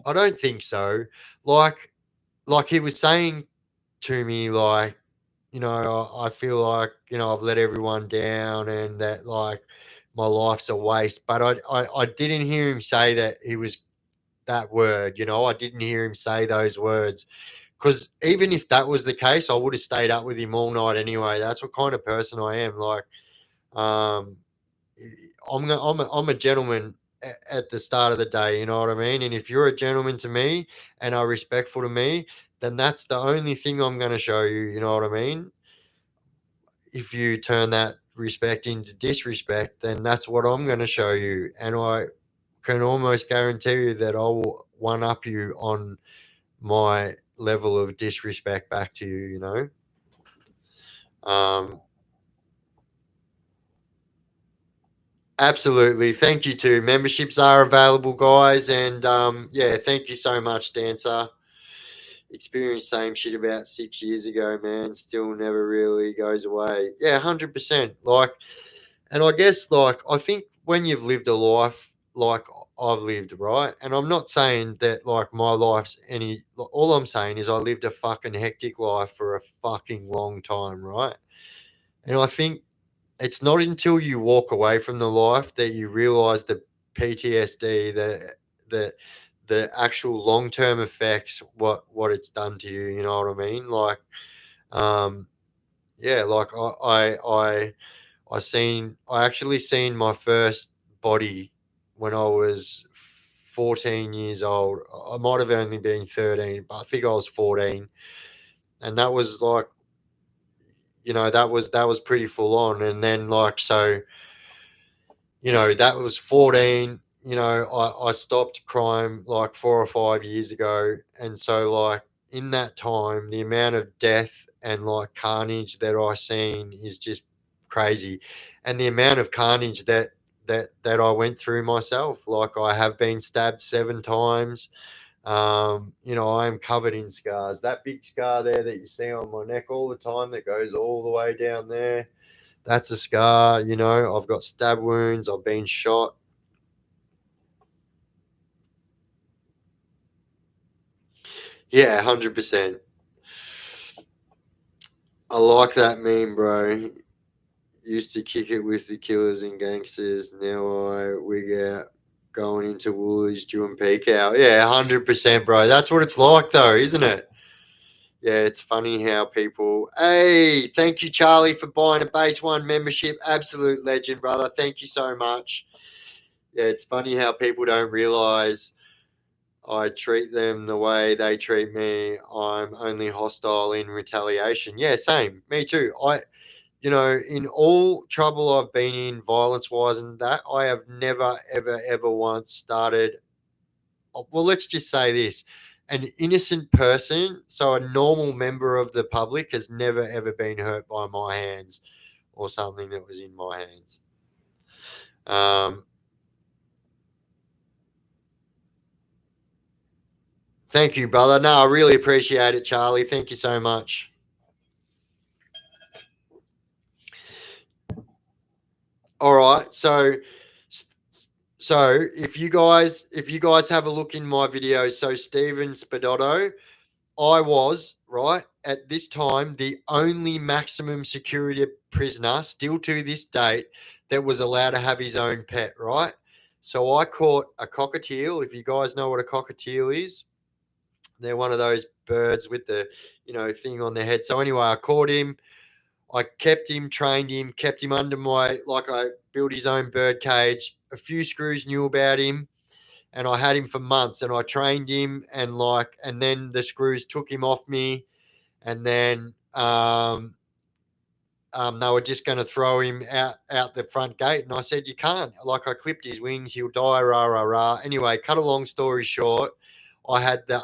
I don't think so. Like like he was saying to me, like, I feel like, I've let everyone down and that like my life's a waste. But I didn't hear him say that he was that word, I didn't hear him say those words. Because even if that was the case, I would have stayed up with him all night anyway. That's what kind of person I am. Like, um, I'm a gentleman at the start of the day, you know what I mean? And if you're a gentleman to me and are respectful to me, then that's the only thing I'm going to show you, you know what I mean? If you turn that respect into disrespect, then that's what I'm going to show you. And I can almost guarantee you that I will one up you on my level of disrespect back to you, Um, Absolutely. Thank you too. Memberships are available, guys. And yeah, thank you so much, Dancer. experienced same shit about 6 years ago, man. Still never really goes away. Yeah, 100%. Like, and I guess, like, I think when you've lived a life like I've lived, right? And I'm not saying that, like, my life's any, all I'm saying is I lived a fucking hectic life for a fucking long time, right? And I think it's not until you walk away from the life that you realize the PTSD, the actual long term effects, what it's done to you. You know what I mean? Like, um, yeah, like I actually seen my first body when I was 14 years old. I might have only been 13, but I think I was 14, and that was like, that was pretty full on. And then, like, so, that was 14. I stopped crime like 4 or 5 years ago. And so, like, in that time, the amount of death and, like, carnage that I seen is just crazy. And the amount of carnage that I went through myself. Like, I have been stabbed 7 times. I am covered in scars. That big scar there that you see on my neck all the time that goes all the way down there, that's a scar. I've got stab wounds. I've been shot. Yeah, 100%. I like that meme, bro. Used to kick it with the killers and gangsters. Now I wig out going into Woolies doing peak out. Yeah, 100%, bro. That's what it's like, though, isn't it? Yeah, it's funny how people. Hey, thank you, Charlie, for buying a Base One membership. Absolute legend, brother. Thank you so much. Yeah, it's funny how people don't realize I treat them the way they treat me. I'm only hostile in retaliation. Yeah, same. Me too. In all trouble I've been in, violence wise and that, I have never, ever, ever once started. Well, let's just say this: an innocent person, so a normal member of the public, has never, ever been hurt by my hands or something that was in my hands. Thank you, brother. No, I really appreciate it, Charlie. Thank you so much. All right, so if you guys have a look in my videos, so Steven Spadotto, I was right at this time the only maximum security prisoner, still to this date, that was allowed to have his own pet. Right, so I caught a cockatiel. If you guys know what a cockatiel is, they're one of those birds with the thing on their head. So anyway, I caught him. I kept him, trained him, kept him under I built his own bird cage. A few screws knew about him, and I had him for months, and I trained him, and then the screws took him off me, and then they were just going to throw him out the front gate, and I said, "You can't." Like, I clipped his wings, he'll die, rah rah rah. Anyway, cut a long story short, I had the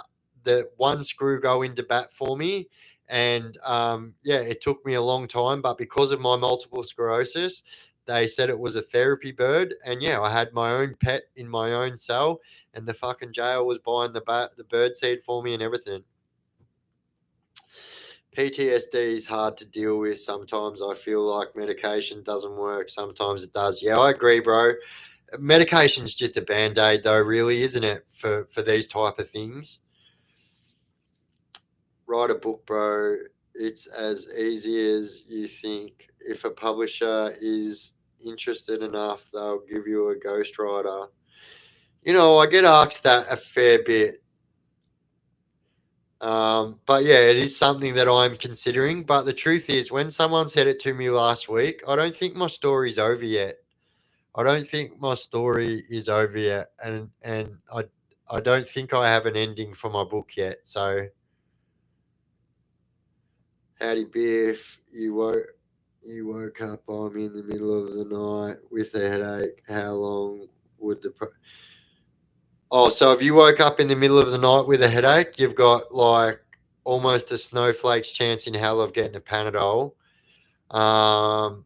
one screw go into bat for me, and yeah, it took me a long time, but because of my multiple sclerosis, they said it was a therapy bird, and yeah, I had my own pet in my own cell, and the fucking jail was buying the bird seed for me and everything. PTSD is hard to deal with. Sometimes I feel like medication doesn't work. Sometimes it does. Yeah, I agree, bro. Medication's just a band-aid, though, really, isn't it, for these type of things? Write a book, bro. It's as easy as you think. If a publisher is interested enough, they'll give you a ghostwriter. I get asked that a fair bit. But yeah, it is something that I'm considering. But the truth is, when someone said it to me last week, I don't think my story's over yet. I don't think my story is over yet, and I don't think I have an ending for my book yet. So, howdy, Biff. You woke up. I'm in the middle of the night with a headache. How long would the Oh, so if you woke up in the middle of the night with a headache, you've got like almost a snowflake's chance in hell of getting a Panadol. Um,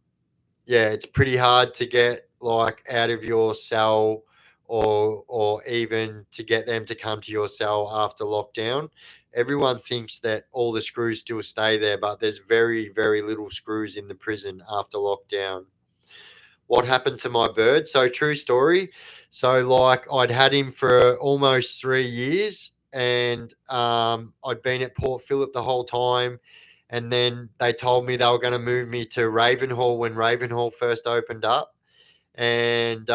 yeah, it's pretty hard to get like out of your cell, or even to get them to come to your cell after lockdown. everyone thinks that all the screws still stay there, but there's very, very little screws in the prison after lockdown. What happened to my bird? So true story. So like I'd had him for almost 3 years, and I'd been at Port Phillip the whole time. And then they told me they were going to move me to Ravenhall when Ravenhall first opened up, and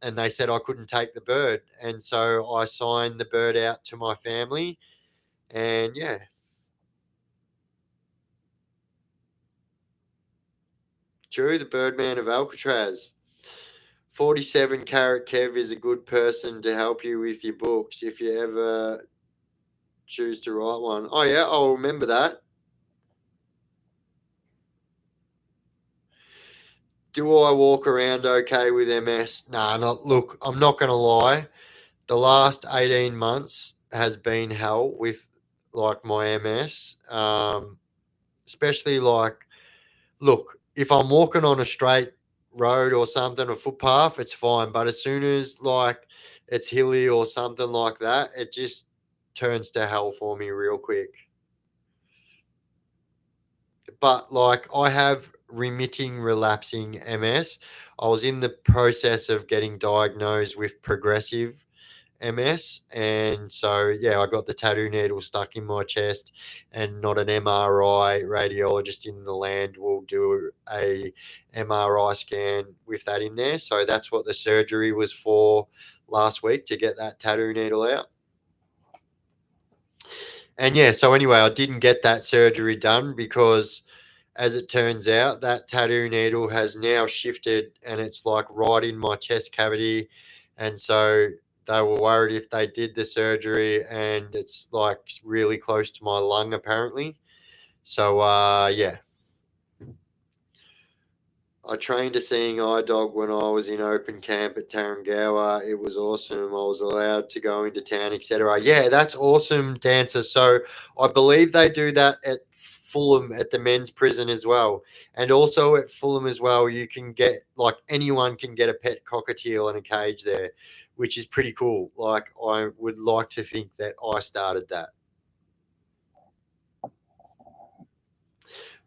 they said I couldn't take the bird, and so I signed the bird out to my family, and yeah. True, the Birdman of Alcatraz. 47 Carat Kev is a good person to help you with your books if you ever choose to write one. Oh, yeah, I'll remember that. Do I walk around okay with MS? Nah, not. Look, I'm not going to lie. The last 18 months has been hell with like my MS. Especially like, look, if I'm walking on a straight road or something, a footpath, it's fine. But as soon as like it's hilly or something like that, it just turns to hell for me real quick. But like I have remitting relapsing MS. I was in the process of getting diagnosed with progressive MS, and so yeah, I got the tattoo needle stuck in my chest, and not an MRI radiologist in the land will do a MRI scan with that in there. So that's what the surgery was for last week, to get that tattoo needle out. And yeah, so anyway, I didn't get that surgery done because, as it turns out, that tattoo needle has now shifted and it's like right in my chest cavity. And so they were worried if they did the surgery, and it's like really close to my lung apparently. So yeah. I trained a seeing eye dog when I was in open camp at Tarrangower. It was awesome. I was allowed to go into town, etc. Yeah, that's awesome, Dancer. So I believe they do that at Fulham at the men's prison as well. And also at Fulham as well, you can get, like, anyone can get a pet cockatiel in a cage there, which is pretty cool. Like, I would like to think that I started that.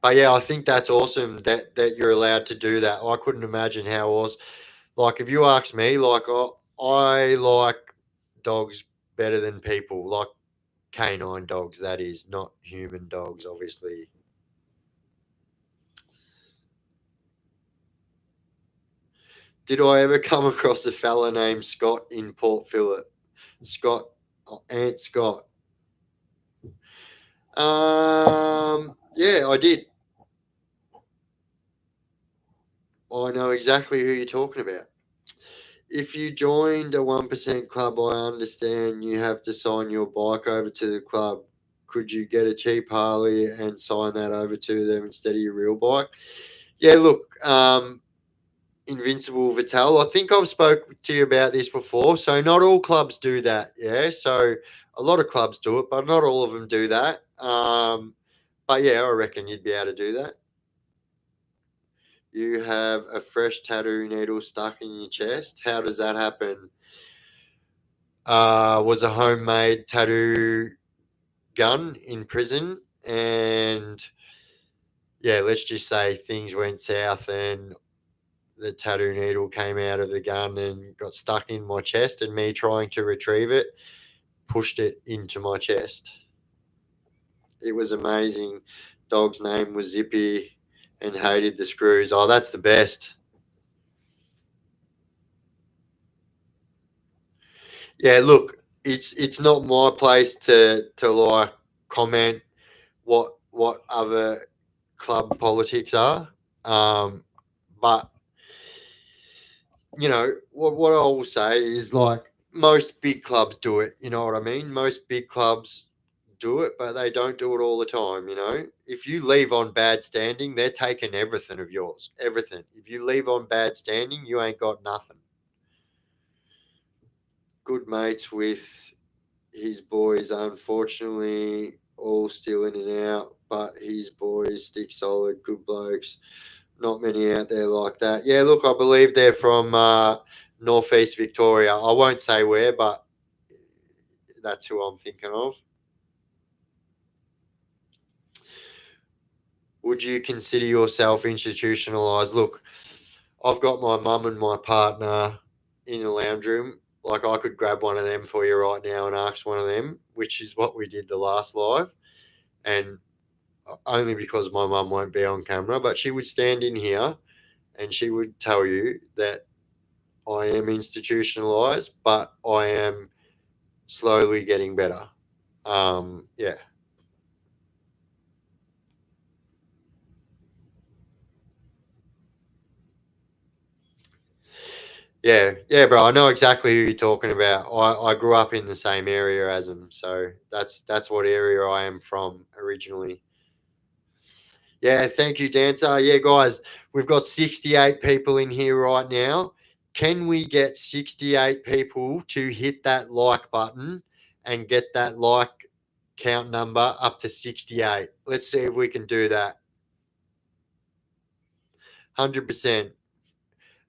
But yeah, I think that's awesome that you're allowed to do that. I couldn't imagine how awesome. Like, if you ask me, like, I like dogs better than people, like canine dogs, that is, not human dogs, obviously. Did I ever come across a fella named Scott in Port Phillip? Scott, Aunt Scott. Yeah, I did. I know exactly who you're talking about. If you joined a 1% club, I understand you have to sign your bike over to the club. Could you get a cheap Harley and sign that over to them instead of your real bike? Yeah, look, Invincible Vital, I think I've spoke to you about this before. So not all clubs do that. Yeah, so a lot of clubs do it, but not all of them do that. But yeah, I reckon you'd be able to do that. You have a fresh tattoo needle stuck in your chest. How does that happen? Was a homemade tattoo gun in prison, and yeah, let's just say things went south and the tattoo needle came out of the gun and got stuck in my chest, and me trying to retrieve it pushed it into my chest. It was amazing. Dog's name was Zippy and hated the screws. Oh, that's the best. Yeah, look, it's not my place to like comment what other club politics are. But what I will say is, like, most big clubs do it. You know what I mean? Most big clubs do it, but they don't do it all the time. If you leave on bad standing, they're taking everything of yours, everything. If you leave on bad standing, you ain't got nothing. Good mates with his boys, unfortunately, all still in and out, but his boys stick solid, good blokes. Not many out there like that. Yeah, look, I believe they're from northeast Victoria. I won't say where, but that's who I'm thinking of. Would you consider yourself institutionalized? Look, I've got my mum and my partner in the lounge room. Like, I could grab one of them for you right now and ask one of them, which is what we did the last live. And only because my mum won't be on camera, but she would stand in here and she would tell you that I am institutionalized, but I am slowly getting better. Yeah. Yeah, bro. I know exactly who you're talking about. I grew up in the same area as them, so that's what area I am from originally. Yeah, thank you, Dancer. Yeah, guys, we've got 68 people in here right now. Can we get 68 people to hit that like button and get that like count number up to 68? Let's see if we can do that. 100%.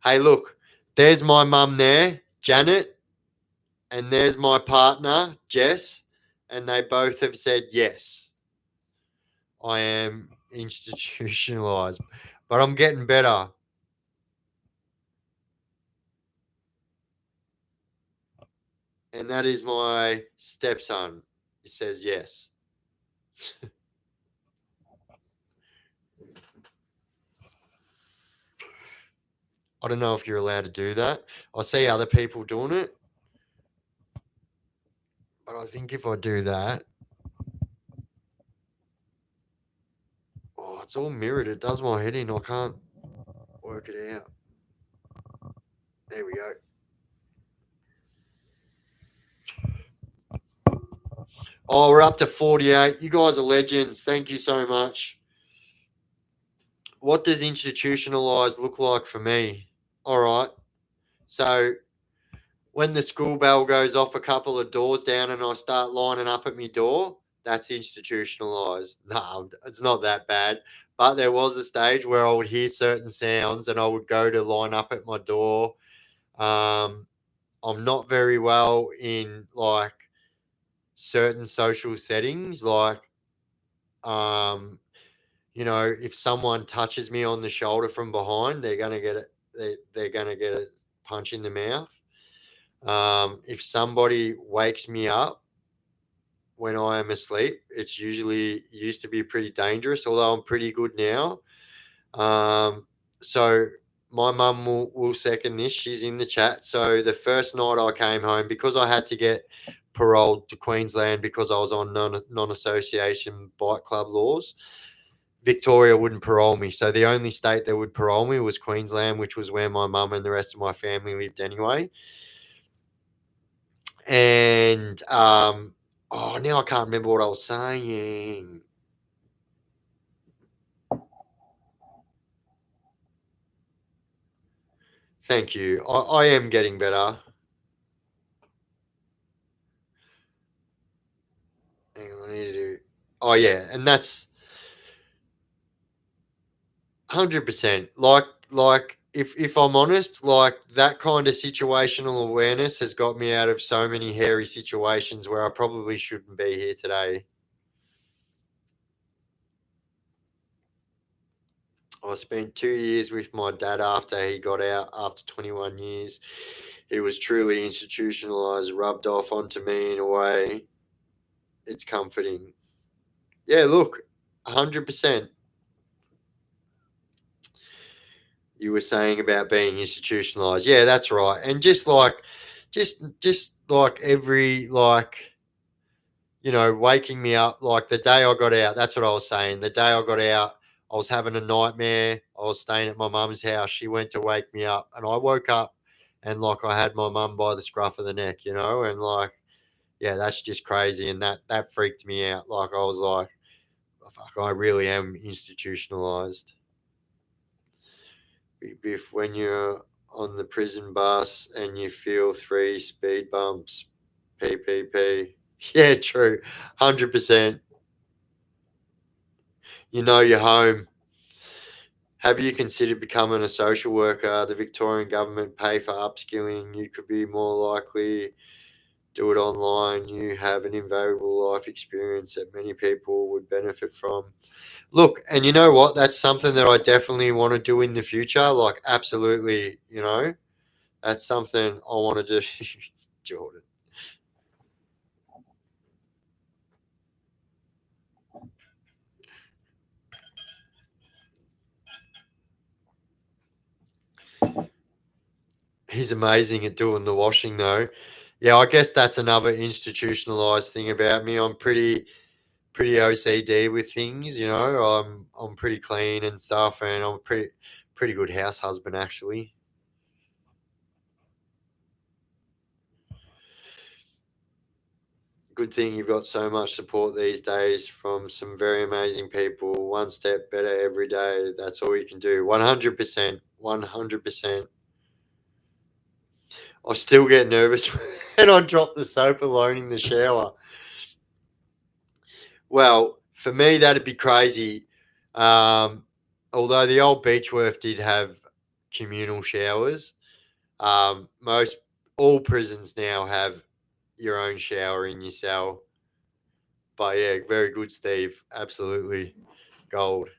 Hey, look, there's my mum there, Janet, and there's my partner, Jess, and they both have said yes. I am institutionalized, but I'm getting better. And that is my stepson. He says yes. I don't know if you're allowed to do that. I see other people doing it, but I think if I do that, oh, it's all mirrored. It does my head in. I can't work it out. There we go. Oh, we're up to 48. You guys are legends. Thank you so much. What does institutionalized look like for me? All right. So when the school bell goes off a couple of doors down and I start lining up at my door, that's institutionalized. No, it's not that bad. But there was a stage where I would hear certain sounds and I would go to line up at my door. I'm not very well in like certain social settings, like um, if someone touches me on the shoulder from behind, they're gonna get it. They're gonna get a punch in the mouth. If somebody wakes me up when I am asleep, it's usually used to be pretty dangerous, although I'm pretty good now. So my mum will second this. She's in the chat. So the first night I came home, because I had to get paroled to Queensland because I was on non-association bike club laws, Victoria wouldn't parole me. So the only state that would parole me was Queensland, which was where my mum and the rest of my family lived anyway. And now I can't remember what I was saying. Thank you. I am getting better. Hang on, I need to do. Oh yeah, and that's 100%. Like if I'm honest, like that kind of situational awareness has got me out of so many hairy situations where I probably shouldn't be here today. I spent 2 years with my dad after he got out after 21 years. He was truly institutionalized, rubbed off onto me in a way. It's comforting. Yeah, look, 100%. You were saying about being institutionalized. Yeah, that's right. And just like every waking me up like the day I got out. That's what I was saying. The day I got out, I was having a nightmare. I was staying at my mum's house. She went to wake me up, and I woke up, and like I had my mum by the scruff of the neck, and like, yeah, that's just crazy, and that freaked me out. Like I was like, oh, fuck, I really am institutionalized. If when you're on the prison bus and you feel 3 speed bumps, PPP. Yeah, true, 100%. You're home. Have you considered becoming a social worker? The Victorian government pay for upskilling. You could be more likely Do it online. You have an invaluable life experience that many people would benefit from. Look, and you know what? That's something that I definitely want to do in the future. Like, absolutely, that's something I want to do. Jordan. He's amazing at doing the washing, though. Yeah, I guess that's another institutionalized thing about me. I'm pretty OCD with things, I'm pretty clean and stuff, and I'm a pretty good house husband actually. Good thing you've got so much support these days from some very amazing people. One step better every day. That's all you can do. 100%. 100%. I still get nervous when I drop the soap alone in the shower. Well, for me, that'd be crazy. Um, Although the old Beechworth did have communal showers, most all prisons now have your own shower in your cell. But yeah, very good, Steve. Absolutely gold.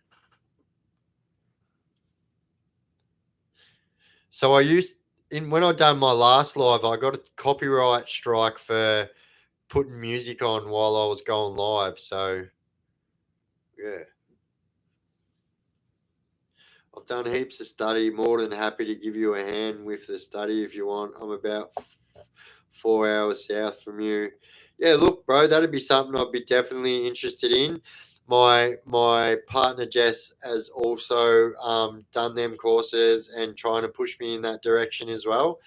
So I used in when I done my last live, I got a copyright strike for putting music on while I was going live. So yeah, I've done heaps of study. More than happy to give you a hand with the study if you want. I'm about 4 hours south from you. Yeah, look, bro, that'd be something I'd be definitely interested in. My partner Jess has also done them courses and trying to push me in that direction as well.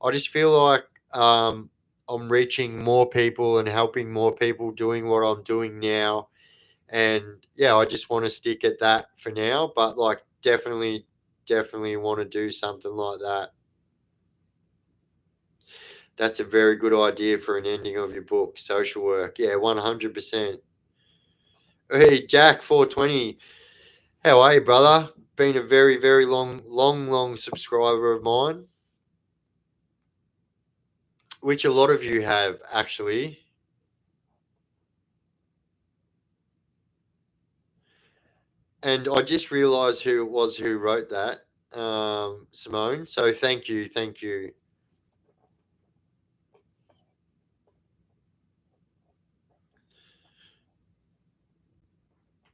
I just feel like I'm reaching more people and helping more people doing what I'm doing now. And yeah, I just want to stick at that for now. But like, definitely want to do something like that. That's a very good idea for an ending of your book. Social work. Yeah, 100%. Hey, Jack, 420. How are you, brother? Been a very, very long subscriber of mine, which a lot of you have, actually. And I just realized who it was who wrote that, Simone. So thank you. Thank you.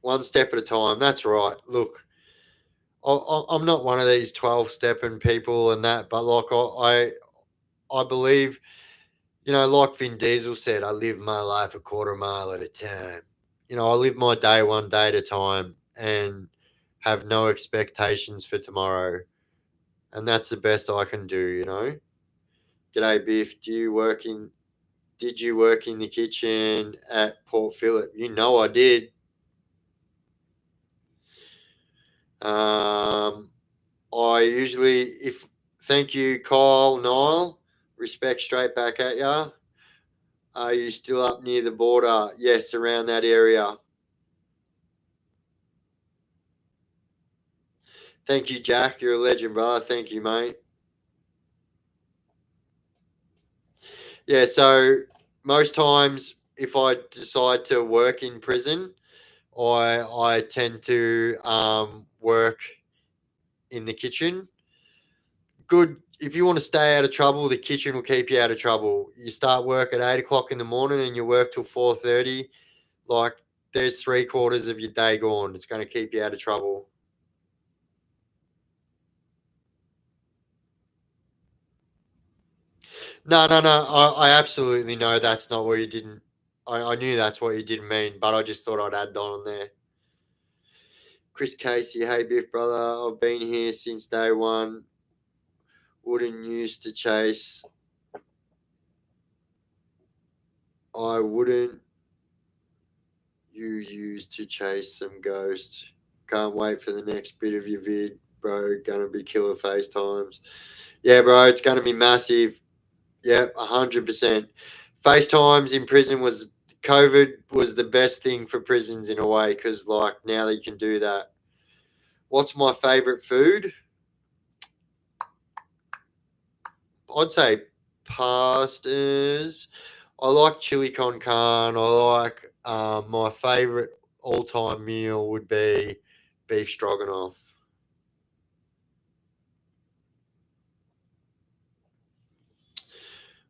One step at a time. That's right. Look, I'm not one of these 12-stepping people and that, but like I believe, like Vin Diesel said, I live my life a quarter mile at a time. I live my day one day at a time and have no expectations for tomorrow. And that's the best I can do. G'day, Biff. Did you work in the kitchen at Port Phillip? You know I did. Um, I usually, if thank you, Kyle, Niall. Respect straight back at ya. Are you still up near the border? Yes, around that area. Thank you, Jack. You're a legend, brother. Thank you, mate. Yeah, so most times if I decide to work in prison, I tend to work in the kitchen. Good. If you want to stay out of trouble, the kitchen will keep you out of trouble. You start work at 8 o'clock in the morning and you work till 4:30. Like there's 3/4 of your day gone. It's going to keep you out of trouble. No, no, no. I absolutely know that's not what you didn't. I knew that's what you didn't mean, but I just thought I'd add that on there. Chris Casey, hey Biff brother, I've been here since day one. Wouldn't used to chase. I wouldn't. You used to chase some ghosts. Can't wait for the next bit of your vid, bro. Gonna be killer FaceTimes. Yeah, bro, it's gonna be massive. Yeah, 100%. FaceTimes in prison was COVID was the best thing for prisons in a way because like now that you can do that. What's my favorite food? I'd say pastas. I like chili con carne. I like my favorite all-time meal would be beef stroganoff.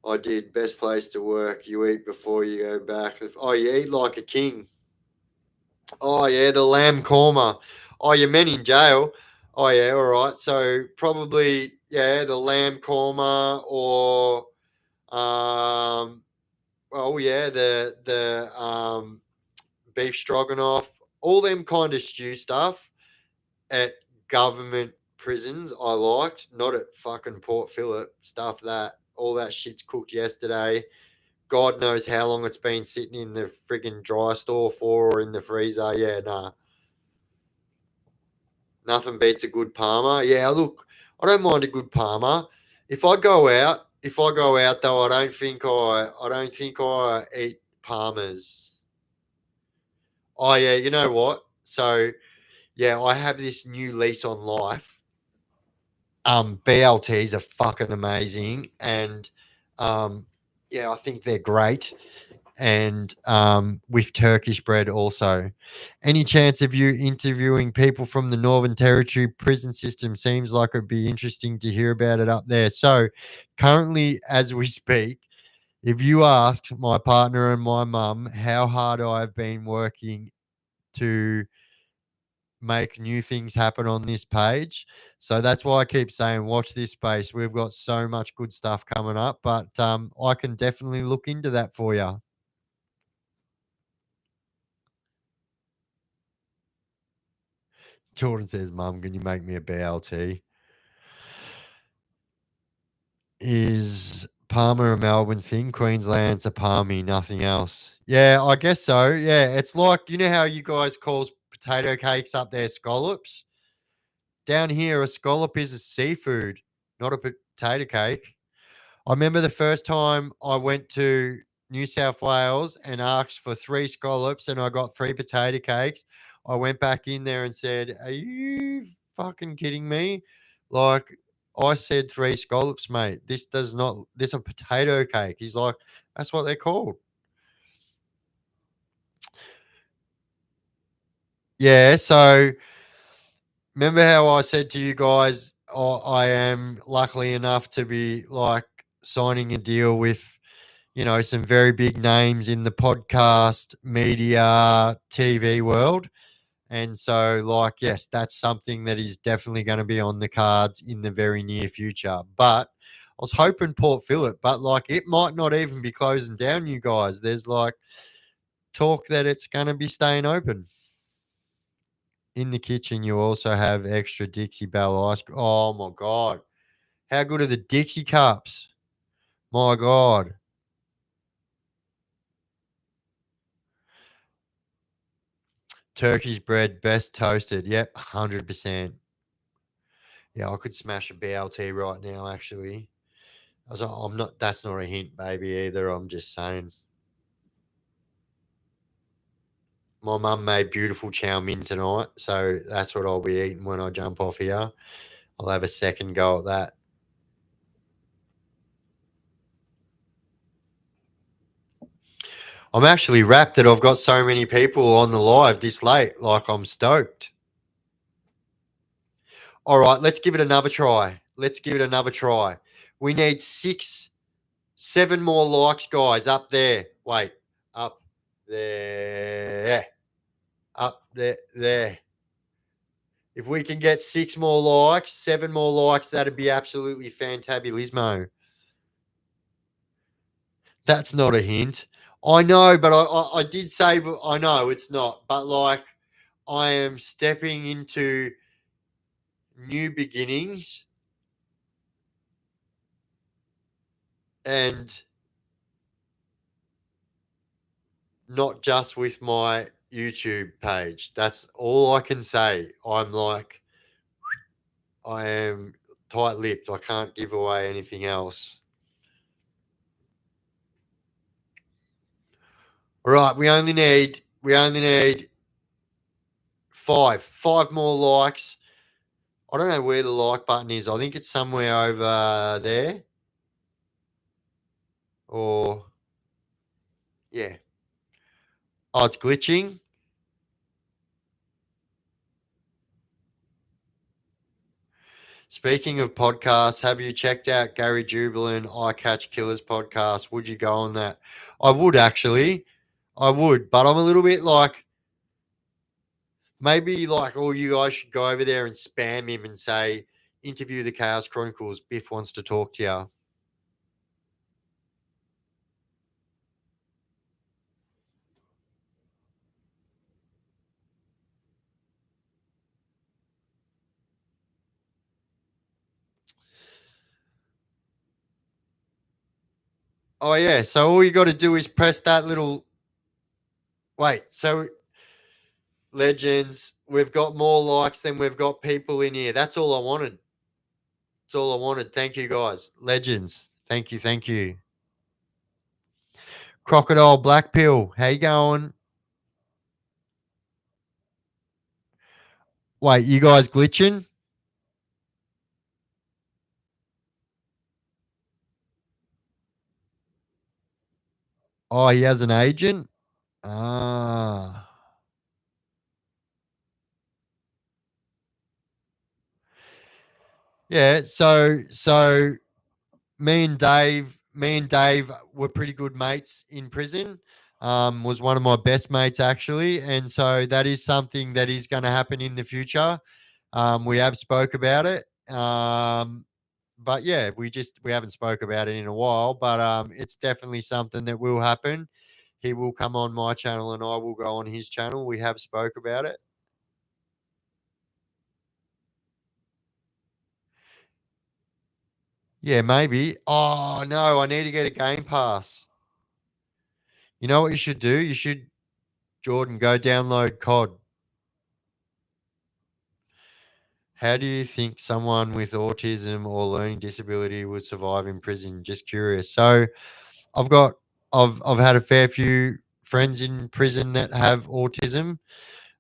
I did. Best place to work. You eat before you go back. Oh, you eat like a king. Oh, yeah, the lamb korma. Oh, you meant in jail. Oh, yeah, all right. So probably, yeah, the lamb korma or, oh, yeah, the beef stroganoff, all them kind of stew stuff at government prisons I liked, not at fucking Port Phillip, stuff that, all that shit's cooked yesterday. God knows how long it's been sitting in the friggin' dry store for or in the freezer. Yeah, nah. Nothing beats a good Parma. Yeah, look, I don't mind a good Parma. If I go out though, I don't think I eat Parmas. Oh yeah, you know what? So yeah, I have this new lease on life. BLTs are fucking amazing, and yeah, I think they're great. And with Turkish bread also. Any chance of you interviewing people from the Northern Territory prison system? Seems like it'd be interesting to hear about it up there. So, currently, as we speak, if you asked my partner and my mum how hard I've been working to make new things happen on this page. So that's why I keep saying watch this space. We've got so much good stuff coming up, but I can definitely look into that for you. Jordan says, Mum, can you make me a BLT? Is Palmer a Melbourne thing? Queensland's a palmy, nothing else. Yeah, I guess so. Yeah, it's like, you know how you guys calls potato cakes up there scallops? Down here, a scallop is a seafood, not a potato cake. I remember the first time I went to New South Wales and asked for 3 scallops and I got 3 potato cakes. I went back in there and said, "Are you fucking kidding me? Like, I said 3 scallops, mate. This a potato cake." He's like, "That's what they're called." Yeah, so remember how I said to you guys, I am lucky enough to be like signing a deal with some very big names in the podcast, media, TV world. And so, like, yes, that's something that is definitely going to be on the cards in the very near future. But I was hoping Port Phillip, but like, it might not even be closing down, you guys. There's like talk that it's going to be staying open. In the kitchen, you also have extra Dixie Bell ice cream. Oh my God. How good are the Dixie cups? My God. Turkish bread, best toasted. Yep, 100%. Yeah, I could smash a BLT right now, actually. I'm not, that's not a hint, baby, either. I'm just saying. My mum made beautiful chow mein tonight, so that's what I'll be eating when I jump off here. I'll have a second go at that. I'm actually wrapped that I've got so many people on the live this late. Like, I'm stoked. All right, let's give it another try. We need 7 more likes, guys, up there. Wait, up there. Up there. If we can get 6 more likes, 7 more likes, that'd be absolutely fantabulismo. That's not a hint. I know, but I did say, but I know it's not. But like, I am stepping into new beginnings, and not just with my YouTube page. That's all I can say. I am tight-lipped. I can't give away anything else. All right, we only need five more likes. I don't know where the like button is. I think it's somewhere over there. Or Yeah. Oh, it's glitching. Speaking of podcasts, have you checked out Gary Jubilin, I Catch Killers podcast? Would you go on that? I would actually. I would, but I'm a little bit like, maybe like all you guys should go over there and spam him and say, interview the Chaos Chronicles. Biff wants to talk to you. Oh, yeah. So all you got to do is press that little. Wait. So, legends, we've got more likes than we've got people in here. That's all I wanted. That's all I wanted. Thank you, guys. Legends. Thank you. Thank you. Crocodile Black Pill. How you going? Wait, you guys glitching? Oh, he has an agent? Ah. Yeah, so me and Dave were pretty good mates in prison. Was one of my best mates actually, and so that is something that is going to happen in the future. We have spoke about it, but yeah, we haven't spoke about it in a while. But it's definitely something that will happen. He will come on my channel, and I will go on his channel. We have spoke about it. Yeah, maybe. Oh no, I need to get a Game Pass. You know what you should do? You should, Jordan, go download COD. How do you think someone with autism or learning disability would survive in prison? Just curious. So I've got I've had a fair few friends in prison that have autism.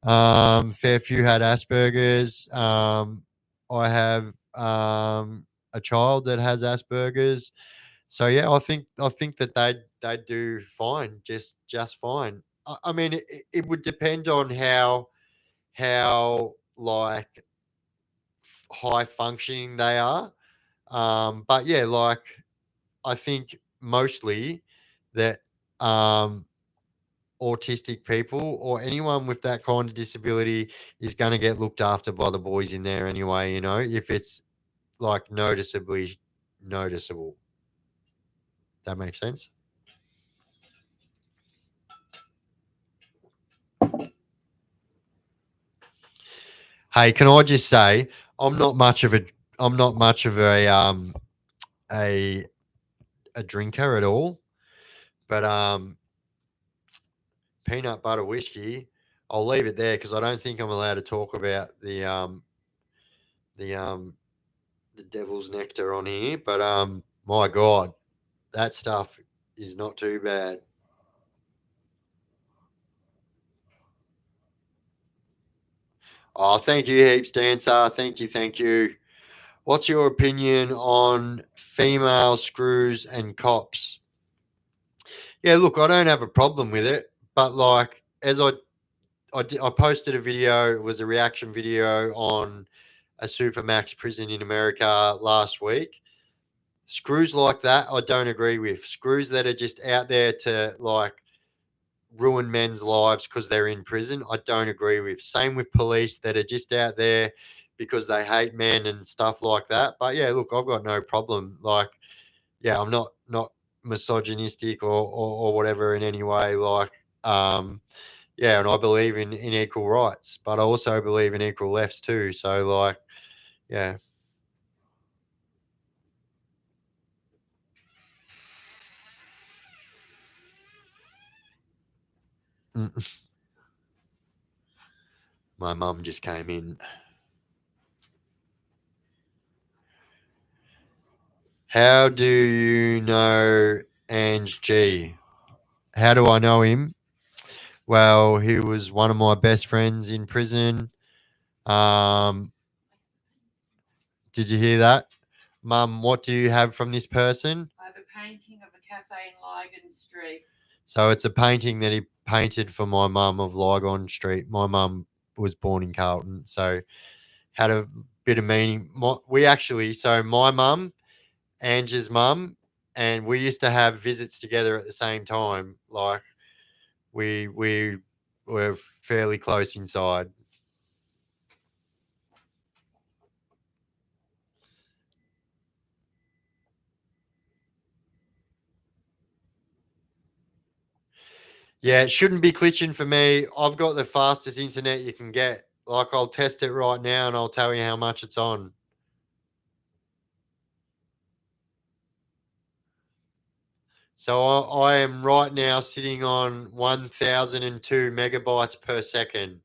Fair few had Asperger's. I have a child that has Asperger's. So yeah, I think that they do fine, just fine. I mean, it would depend on how like high functioning they are. But yeah, like I think mostly that autistic people or anyone with that kind of disability is going to get looked after by the boys in there anyway. If it's like noticeably noticeable. That makes sense. Hey, can I just say I'm not much of a I'm not much of a a drinker at all, but peanut butter whiskey. I'll leave it there because I don't think I'm allowed to talk about the the devil's nectar on here. But my God, that stuff is not too bad. Oh, thank you heaps, Dancer. Thank you, thank you. What's your opinion on female screws and cops? Yeah, look, I don't have a problem with it, but like as I posted a video, it was a reaction video on a supermax prison in America last week. Screws like that, I don't agree with. Screws that are just out there to like ruin men's lives because they're in prison, I don't agree with. Same with police that are just out there because they hate men and stuff like that. But yeah, look, I've got no problem. Like, yeah, I'm not misogynistic or whatever in any way. Like, yeah, and I believe in equal rights, but I also believe in equal lefts too. So like, yeah. Mm. My mum just came in. How do you know Ange G? How do I know him? Well, he was one of my best friends in prison. Um, did you hear that? Mum, what do you have from this person? I have a painting of a cafe in Lygon Street. So it's a painting that he painted for my mum of Lygon Street. My mum was born in Carlton, so had a bit of meaning. So my mum, Angie's mum, and we used to have visits together at the same time. Like we were fairly close inside. Yeah, it shouldn't be glitching for me. I've got the fastest internet you can get. Like I'll test it right now and I'll tell you how much it's on. So I am right now sitting on 1002 megabytes per second.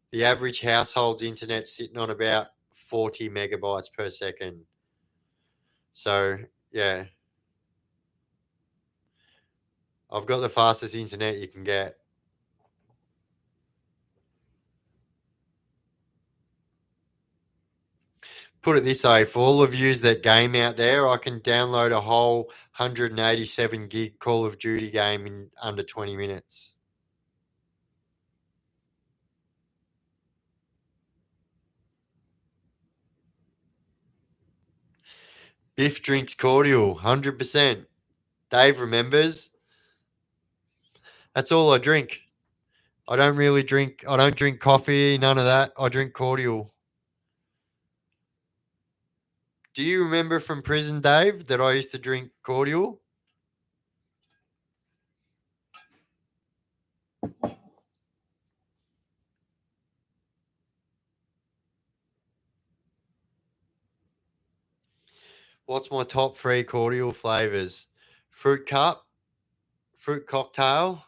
The average household's internet sitting on about 40 megabytes per second. So yeah, I've got the fastest internet you can get. Put it this way, for all of yous that game out there, I can download a whole 187 gig Call of Duty game in under 20 minutes. Biff drinks cordial, 100%. Dave remembers. That's all I drink. I don't drink coffee, none of that. I drink cordial. Do you remember from prison, Dave, that I used to drink cordial? What's my top 3 cordial flavors? Fruit cup, fruit cocktail,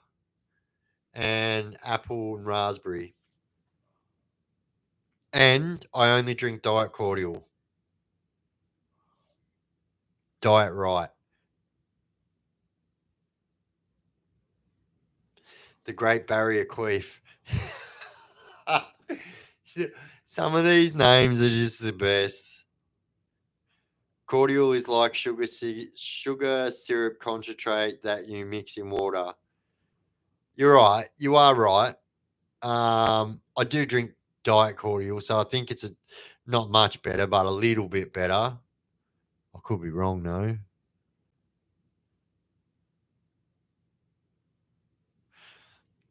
and apple and raspberry. And I only drink diet cordial. Diet right. The Great Barrier Queef. Some of these names are just the best. Cordial is like sugar syrup concentrate that you mix in water. You're right. You are right. I do drink diet cordial, so I think it's not much better, but a little bit better. I could be wrong, though.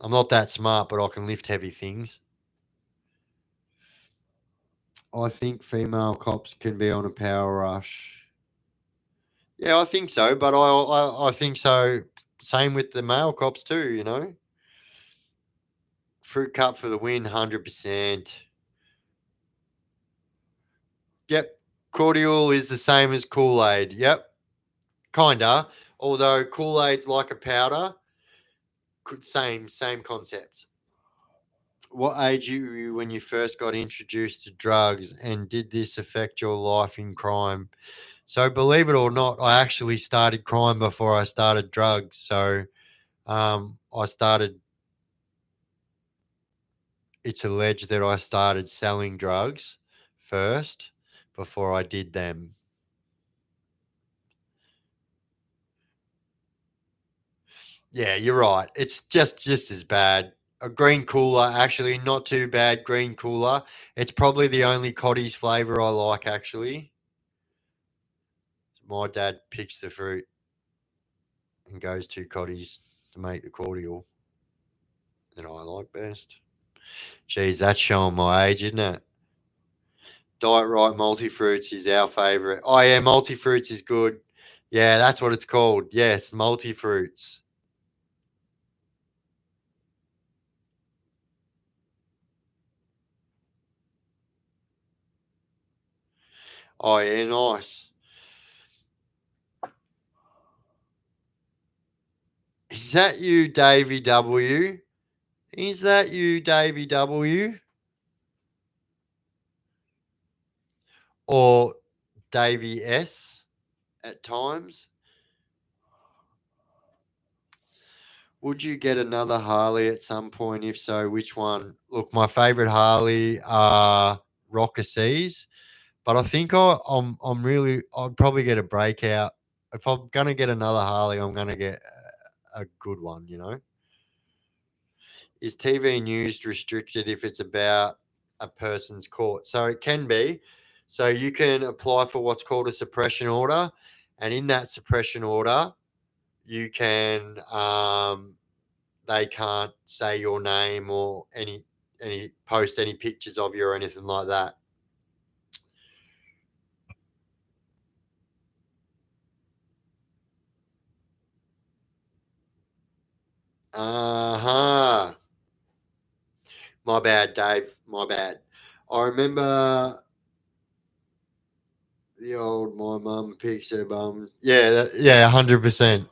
I'm not that smart, but I can lift heavy things. I think female cops can be on a power rush. Yeah, I think so, but I think so. Same with the male cops too. Fruit cup for the win, 100%. Yep, cordial is the same as Kool Aid. Yep, kinda. Although Kool Aid's like a powder, same concept. What age were you when you first got introduced to drugs, and did this affect your life in crime? So, believe it or not, I actually started crime before I started drugs. So, I started. It's alleged that I started selling drugs first before I did them. Yeah, you're right. It's just as bad. A green cooler, actually, not too bad. Green cooler. It's probably the only Cotties flavor I like. Actually, my dad picks the fruit and goes to Cotties to make the cordial that I like best. Geez, that's showing my age, isn't it? Diet Right Multifruits is our favorite. Oh yeah, Multifruits is good. Yeah, that's what it's called. Yes, Multifruits. Oh yeah, nice. Is that you, Davy W? Is that you, Davy W? Or Davy S at times? Would you get another Harley at some point? If so, which one? Look, my favorite Harley are Rocker C's, but I think I'd probably get a breakout. If I'm gonna get another Harley, I'm gonna get a good one, you know. Is TV news restricted if it's about a person's court? So it can be. So you can apply for what's called a suppression order, and in that suppression order, you can they can't say your name or any post any pictures of you or anything like that. Uh-huh. My bad, Dave. My bad. I remember the old my mum picks her bum. Yeah, yeah, 100%.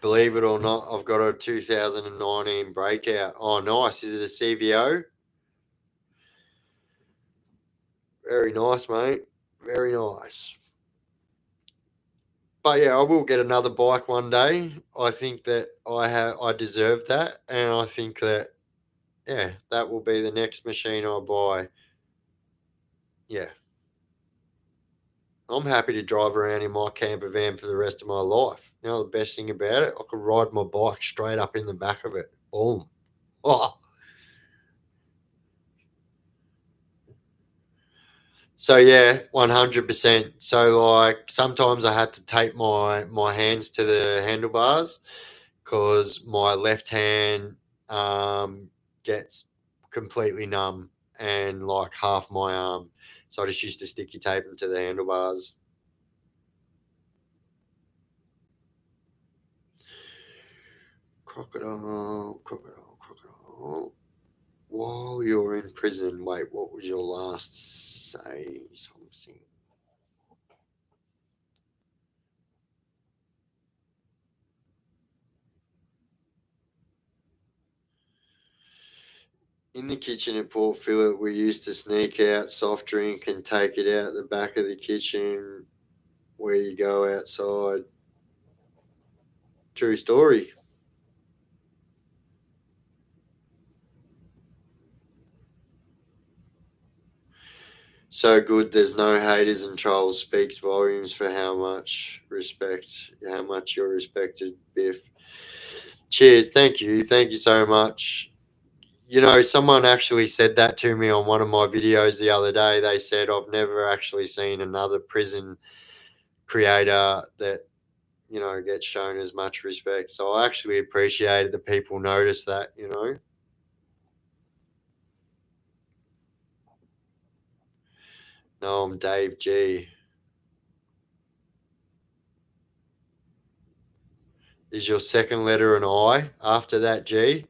Believe it or not, I've got a 2019 breakout. Oh, nice. Is it a CVO? Very nice, mate. Very nice. But yeah, I will get another bike one day. I think that I deserve that, and I think that yeah, that will be the next machine I buy. Yeah, I'm happy to drive around in my camper van for the rest of my life. You know the best thing about it, I could ride my bike straight up in the back of it. Boom. Oh. So yeah, 100%. So like sometimes I had to tape my hands to the handlebars because my left hand gets completely numb and like half my arm. So I just used to sticky tape them to the handlebars. Crocodile, crocodile, crocodile. While you're in prison, wait, what was your last say? Something. In the kitchen at Port Phillip, we used to sneak out soft drink and take it out the back of the kitchen where you go outside. True story. So good, there's no haters and trolls. Speaks volumes for how much you're respected, Biff. Cheers, thank you so much. You know, someone actually said that to me on one of my videos the other day. They said, I've never actually seen another prison creator that, you know, gets shown as much respect. So I actually appreciated that people noticed that, you know. No, I'm Dave G. Is your second letter an I after that G?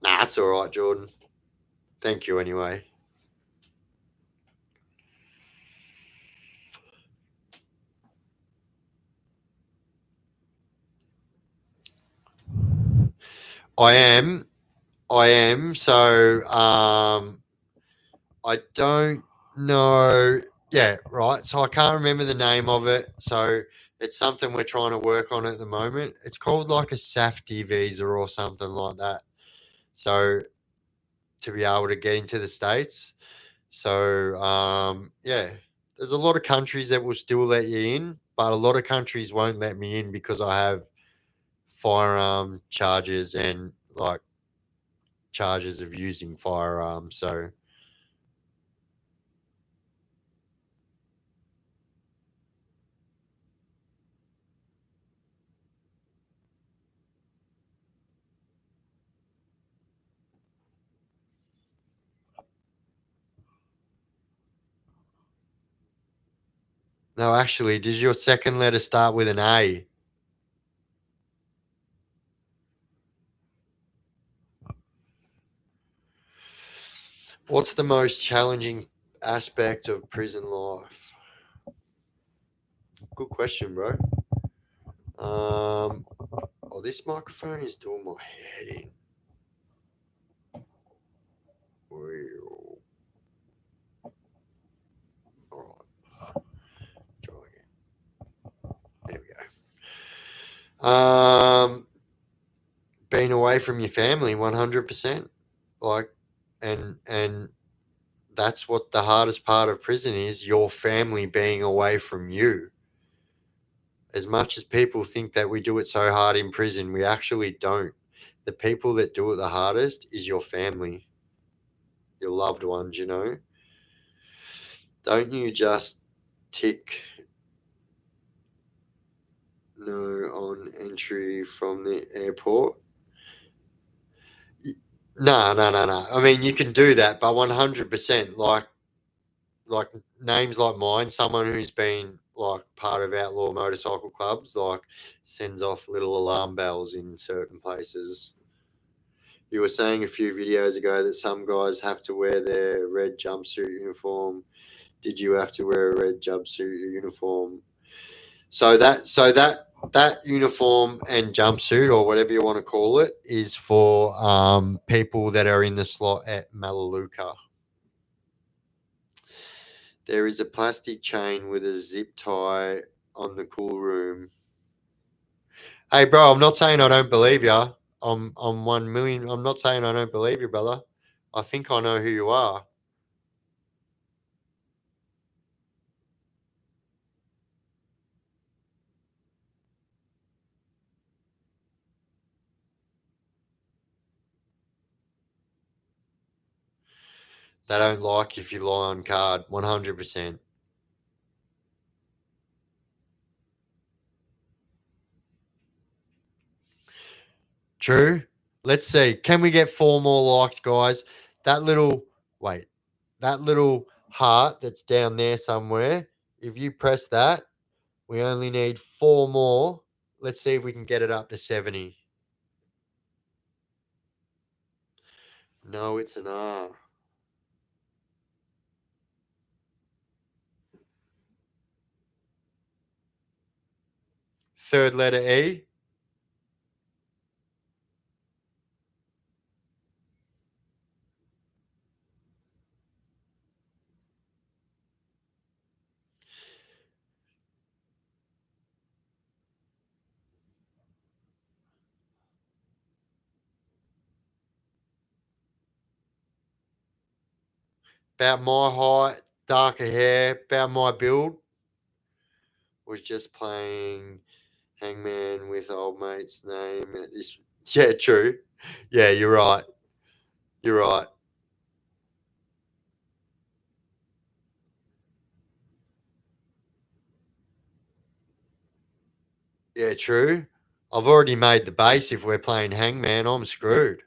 Nah, that's all right, Jordan. Thank you anyway. I am. I am. So I don't know. Yeah, right. So I can't remember the name of it. So it's something we're trying to work on at the moment. It's called like a SAFTI visa or something like that. So to be able to get into the States. So yeah, there's a lot of countries that will still let you in, but a lot of countries won't let me in because I have firearm charges and like charges of using firearms. So no, actually, does your second letter start with an A? What's the most challenging aspect of prison life? Good question, bro. Oh, this microphone is doing my head in. Well, all right, try again. There we go. being away from your family 100%. Like, and that's what the hardest part of prison is, your family being away from you. As much as people think that we do it so hard in prison, we actually don't. The people that do it the hardest is your family, your loved ones, you know. Don't you just tick no on entry from the airport? No. I mean, you can do that, but 100%, like names like mine, someone who's been like part of outlaw motorcycle clubs, like sends off little alarm bells in certain places. You were saying a few videos ago that some guys have to wear their red jumpsuit uniform. Did you have to wear a red jumpsuit uniform? So that uniform and jumpsuit, or whatever you want to call it, is for people that are in the slot at Melaleuca. There is a plastic chain with a zip tie on the cool room. Hey, bro, I'm not saying I don't believe you. I'm 1 million. I'm not saying I don't believe you, brother. I think I know who you are. They don't like if you lie on card, 100%. True. Let's see. Can we get 4 more likes, guys? That little heart that's down there somewhere, if you press that, we only need 4 more. Let's see if we can get it up to 70. No, it's an R. Third letter E. About my height, darker hair, about my build. Was just playing Hangman with old mate's name. Yeah, true. Yeah, you're right. You're right. Yeah, true. I've already made the base. If we're playing Hangman, I'm screwed.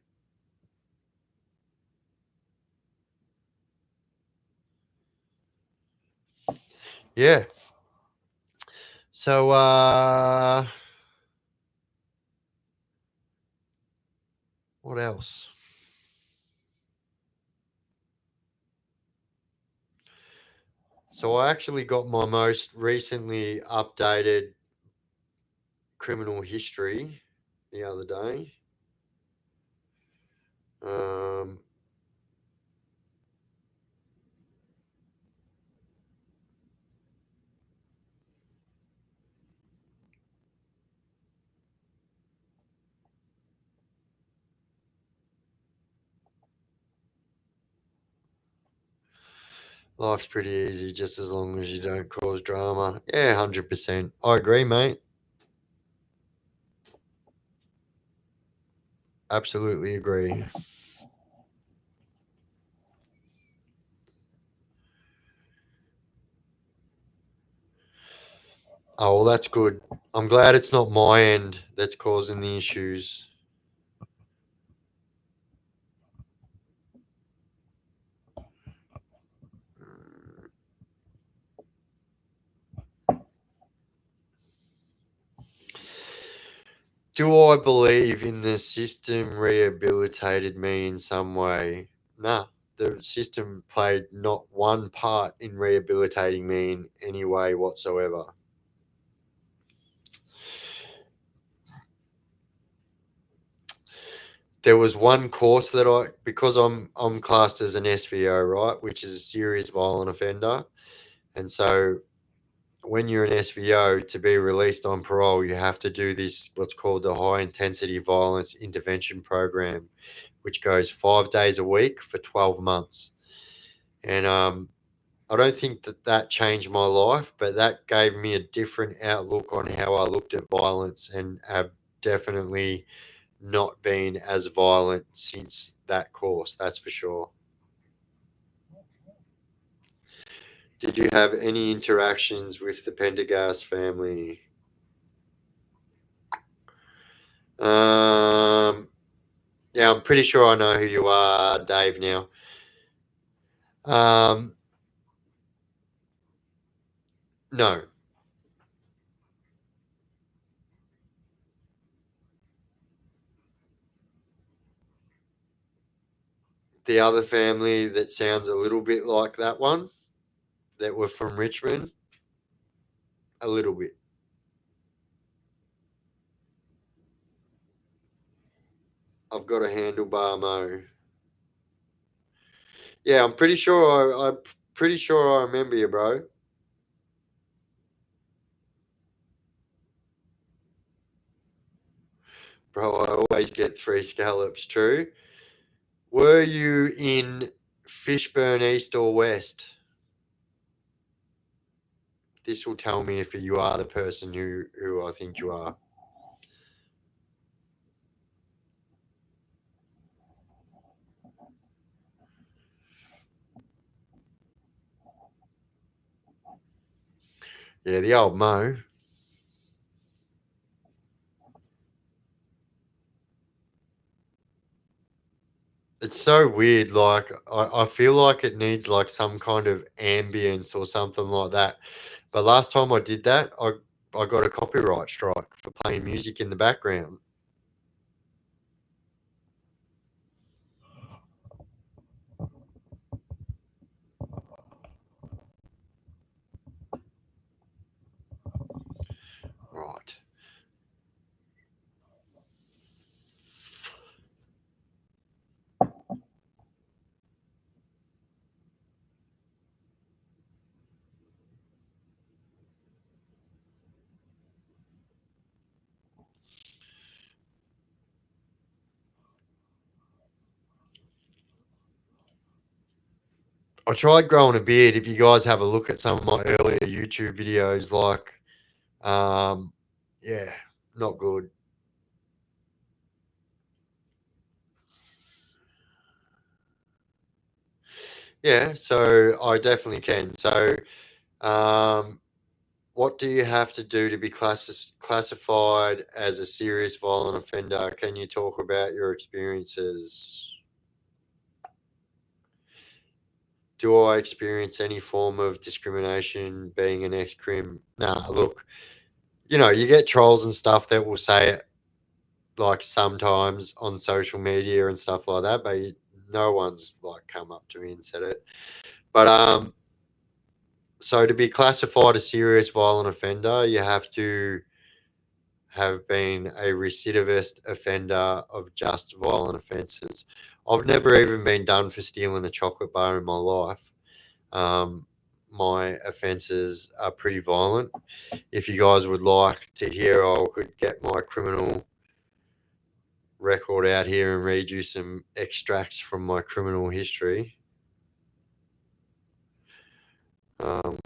Yeah. So, what else? So I actually got my most recently updated criminal history the other day. Life's pretty easy just as long as you don't cause drama. Yeah, 100%. I agree, mate. Absolutely agree. Oh, well, that's good. I'm glad it's not my end that's causing the issues. Do I believe in the system rehabilitated me in some way? Nah, the system played not one part in rehabilitating me in any way whatsoever. There was one course that because I'm classed as an SVO, right, which is a serious violent offender, and so when you're an SVO, to be released on parole, you have to do this, what's called the high intensity violence intervention program, which goes 5 days a week for 12 months. And I don't think that changed my life, but that gave me a different outlook on how I looked at violence, and have definitely not been as violent since that course, that's for sure. Did you have any interactions with the Pendergast family? Yeah, I'm pretty sure I know who you are, Dave, now. No. The other family that sounds a little bit like that one, that were from Richmond, a little bit. I've got a handlebar mo. Yeah, I'm pretty sure I remember you, bro. Bro, I always get 3 scallops, true. Were you in Fishburn East or West? This will tell me if you are the person who I think you are. Yeah, the old Mo. It's so weird. Like, I feel like it needs like some kind of ambience or something like that. But last time I did that, I got a copyright strike for playing music in the background. Right. I tried growing a beard. If you guys have a look at some of my earlier YouTube videos, like, yeah, not good. Yeah, so I definitely can. So, what do you have to do to be classified as a serious violent offender? Can you talk about your experiences? Do I experience any form of discrimination being an ex-crim? Nah, look, you get trolls and stuff that will say it, like, sometimes on social media and stuff like that, but no one's like come up to me and said it. But so to be classified a serious violent offender, you have to have been a recidivist offender of just violent offences. I've never even been done for stealing a chocolate bar in my life. My offences are pretty violent. If you guys would like to hear, I could get my criminal record out here and read you some extracts from my criminal history. Um,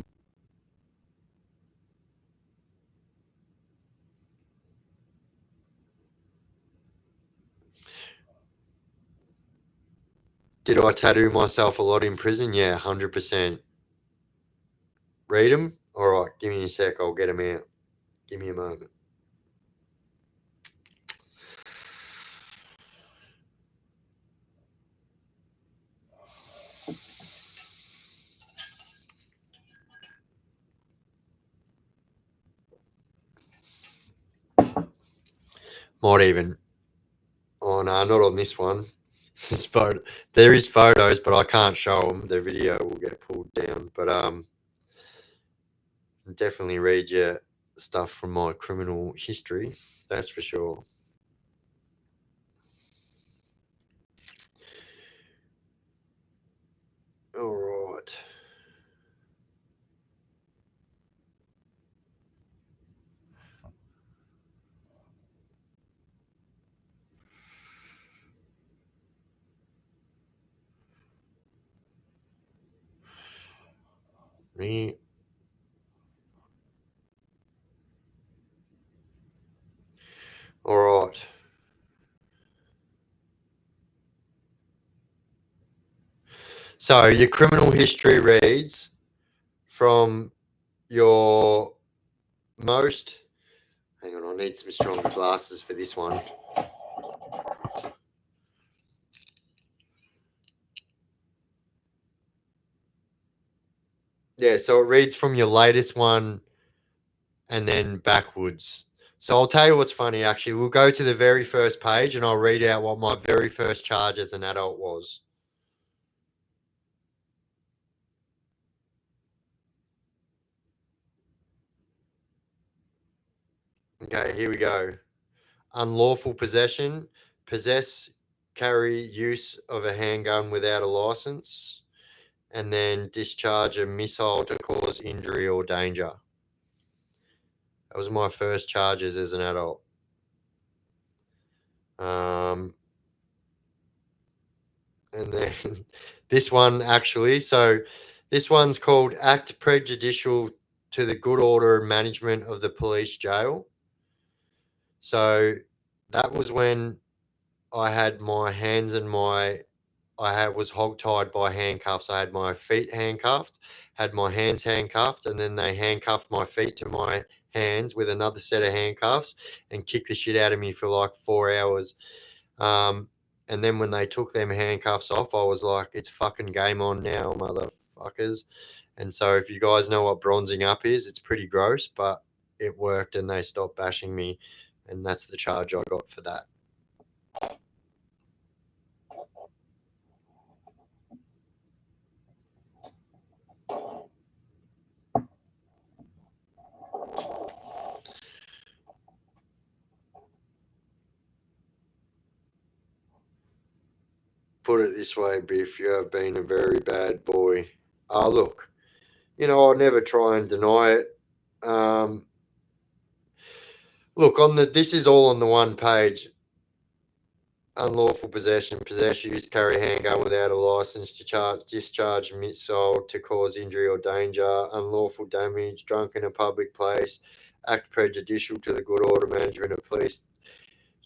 did I tattoo myself a lot in prison? Yeah, 100%. Read them? All right, give me a sec. I'll get them out. Give me a moment. Might even. Oh no, not on this one. This photo. There is photos, but I can't show them. The video will get pulled down. But definitely read you stuff from my criminal history. That's for sure. All right. All right. So your criminal history reads from your most. Hang on, I need some stronger glasses for this one. Yeah, so it reads from your latest one and then backwards. So I'll tell you what's funny, actually. We'll go to the very first page and I'll read out what my very first charge as an adult was. Okay, here we go. Unlawful possession, possess, carry, use of a handgun without a license, and then discharge a missile to cause injury or danger. That was my first charges as an adult. And then this one actually, so this one's called Act Prejudicial to the Good Order and Management of the Police Jail. So that was when I had my hands and was hogtied by handcuffs. I had my feet handcuffed, had my hands handcuffed, and then they handcuffed my feet to my hands with another set of handcuffs and kicked the shit out of me for like 4 hours. And then when they took them handcuffs off, I was like, it's fucking game on now, motherfuckers. And so if you guys know what bronzing up is, it's pretty gross, but it worked and they stopped bashing me. And that's the charge I got for that. Put it this way, Biff, you have been a very bad boy. Look, I'll never try and deny it. Look, this is all on the one page. Unlawful possession, use, carry a handgun without a license, discharge missile to cause injury or danger, unlawful damage, drunk in a public place, act prejudicial to the good order management of police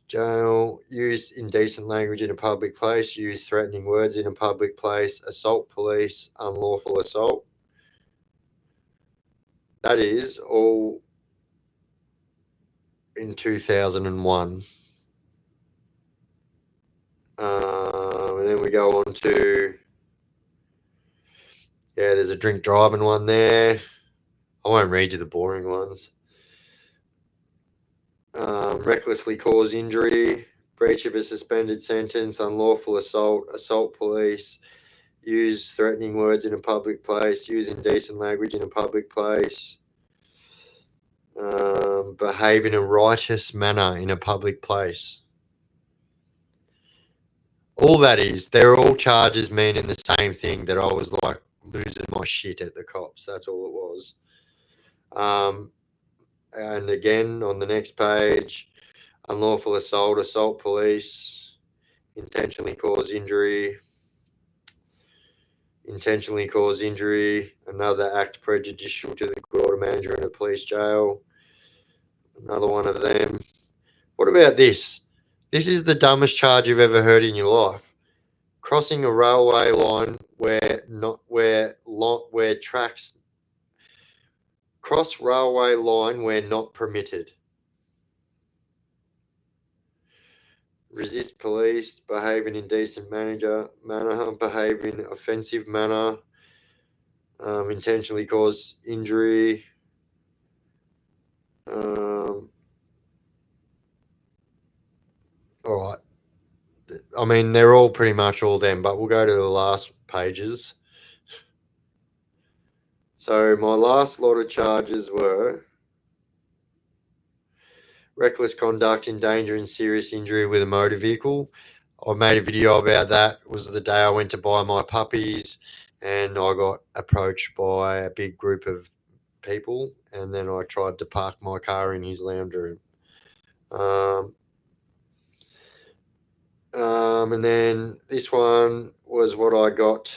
jail, use indecent language in a public place, use threatening words in a public place, assault police, unlawful assault. That is all in 2001. And then we go on to, there's a drink driving one there. I won't read you the boring ones. Recklessly cause injury, breach of a suspended sentence, unlawful assault police, use threatening words in a public place, use indecent language in a public place, behave in a righteous manner in a public place. All that is, they're all charges meaning the same thing, that I was like losing my shit at the cops. That's all it was. And again, on the next page, unlawful assault police, intentionally cause injury, another act prejudicial to the good order manager in a police jail, another one of them. What about this? This is the dumbest charge you've ever heard in your life. Crossing a railway line cross railway line where not permitted. Resist police, behave in indecent manner, behave in offensive manner, intentionally cause injury. All right. I mean, they're all pretty much all them, but we'll go to the last pages. So my last lot of charges were reckless conduct, endangering serious injury with a motor vehicle. I made a video about that. It was the day I went to buy my puppies and I got approached by a big group of people and then I tried to park my car in his lounge room. And then this one was what I got.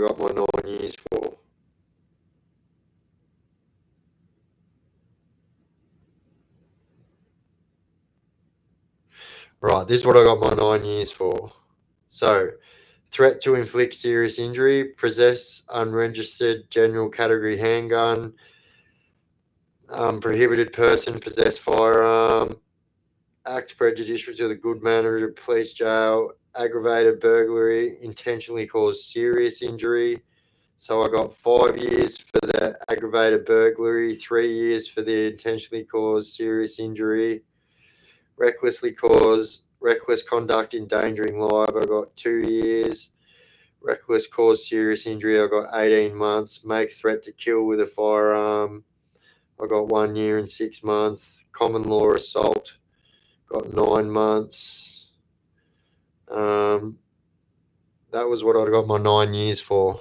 got my 9 years for. Right, this is what I got my 9 years for. So, threat to inflict serious injury, possess unregistered general category handgun, prohibited person, possess firearm, act prejudicial to the good manners of police jail, aggravated burglary, intentionally cause serious injury. So I got 5 years for the aggravated burglary, 3 years for the intentionally caused serious injury, reckless conduct endangering life. I got 2 years. Reckless cause serious injury. I got 18 months. Make threat to kill with a firearm. I got 1 year and 6 months. Common law assault. Got 9 months. That was what I got my 9 years for.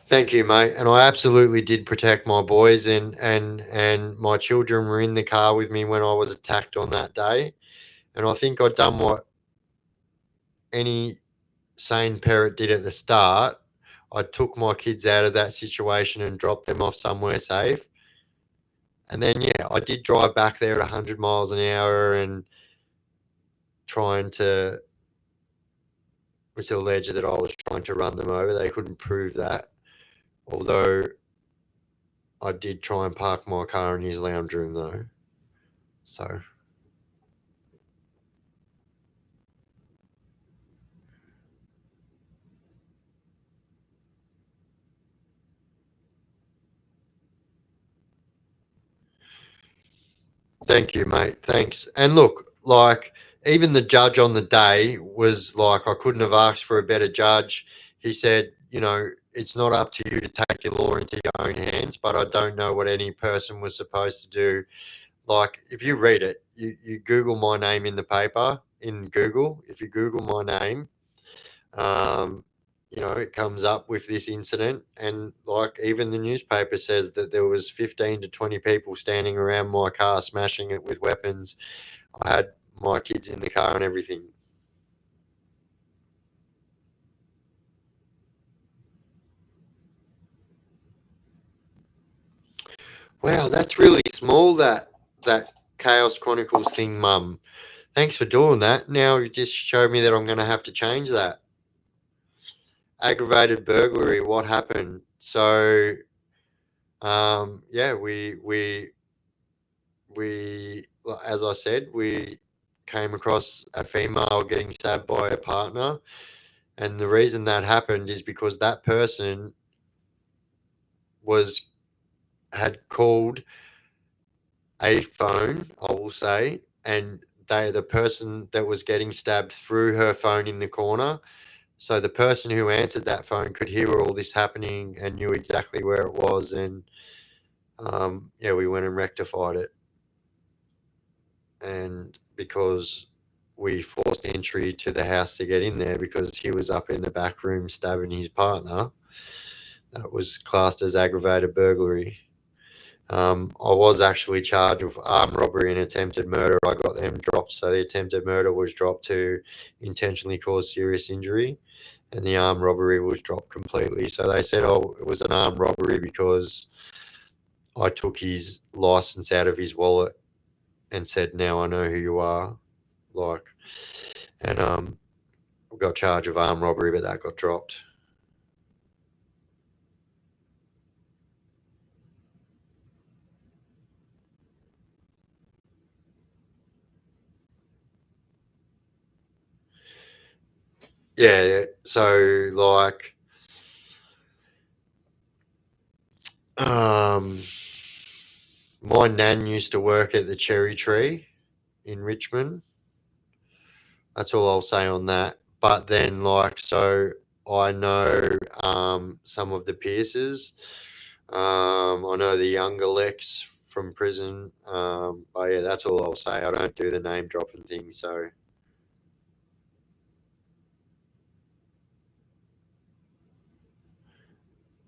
Thank you, mate. And I absolutely did protect my boys, and my children were in the car with me when I was attacked on that day. And I think I'd done what any sane parent did at the start. I took my kids out of that situation and dropped them off somewhere safe. And then, yeah, I did drive back there at 100 miles an hour and it's alleged that I was trying to run them over. They couldn't prove that. Although I did try and park my car in his lounge room though. So. Thank you, mate. Thanks. And look, like, even the judge on the day was like, I couldn't have asked for a better judge. He said, it's not up to you to take your law into your own hands, but I don't know what any person was supposed to do. Like, if you read it, you Google my name in the paper, in Google, if you Google my name, it comes up with this incident, and like even the newspaper says that there was 15 to 20 people standing around my car smashing it with weapons. I had my kids in the car and everything. Wow, that's really small, that Chaos Chronicles thing, Mum. Thanks for doing that. Now you just showed me that I'm going to have to change that. Aggravated burglary, what happened? So, yeah, we, as I said, we came across a female getting stabbed by a partner. And the reason that happened is because that person had called a phone, I will say, and the person that was getting stabbed threw her phone in the corner. So the person who answered that phone could hear all this happening and knew exactly where it was. And yeah, we went and rectified it. And because we forced entry to the house to get in there because he was up in the back room stabbing his partner, that was classed as aggravated burglary. I was actually charged with armed robbery and attempted murder. I got them dropped. So the attempted murder was dropped to intentionally cause serious injury, and the armed robbery was dropped completely. So they said, it was an armed robbery because I took his license out of his wallet and said, now I know who you are. And got charged of armed robbery, but that got dropped. Yeah, so like, my nan used to work at the Cherry Tree in Richmond. That's all I'll say on that. But then, so I know some of the Pierces. I know the younger Lex from prison. But yeah, that's all I'll say. I don't do the name dropping thing. So.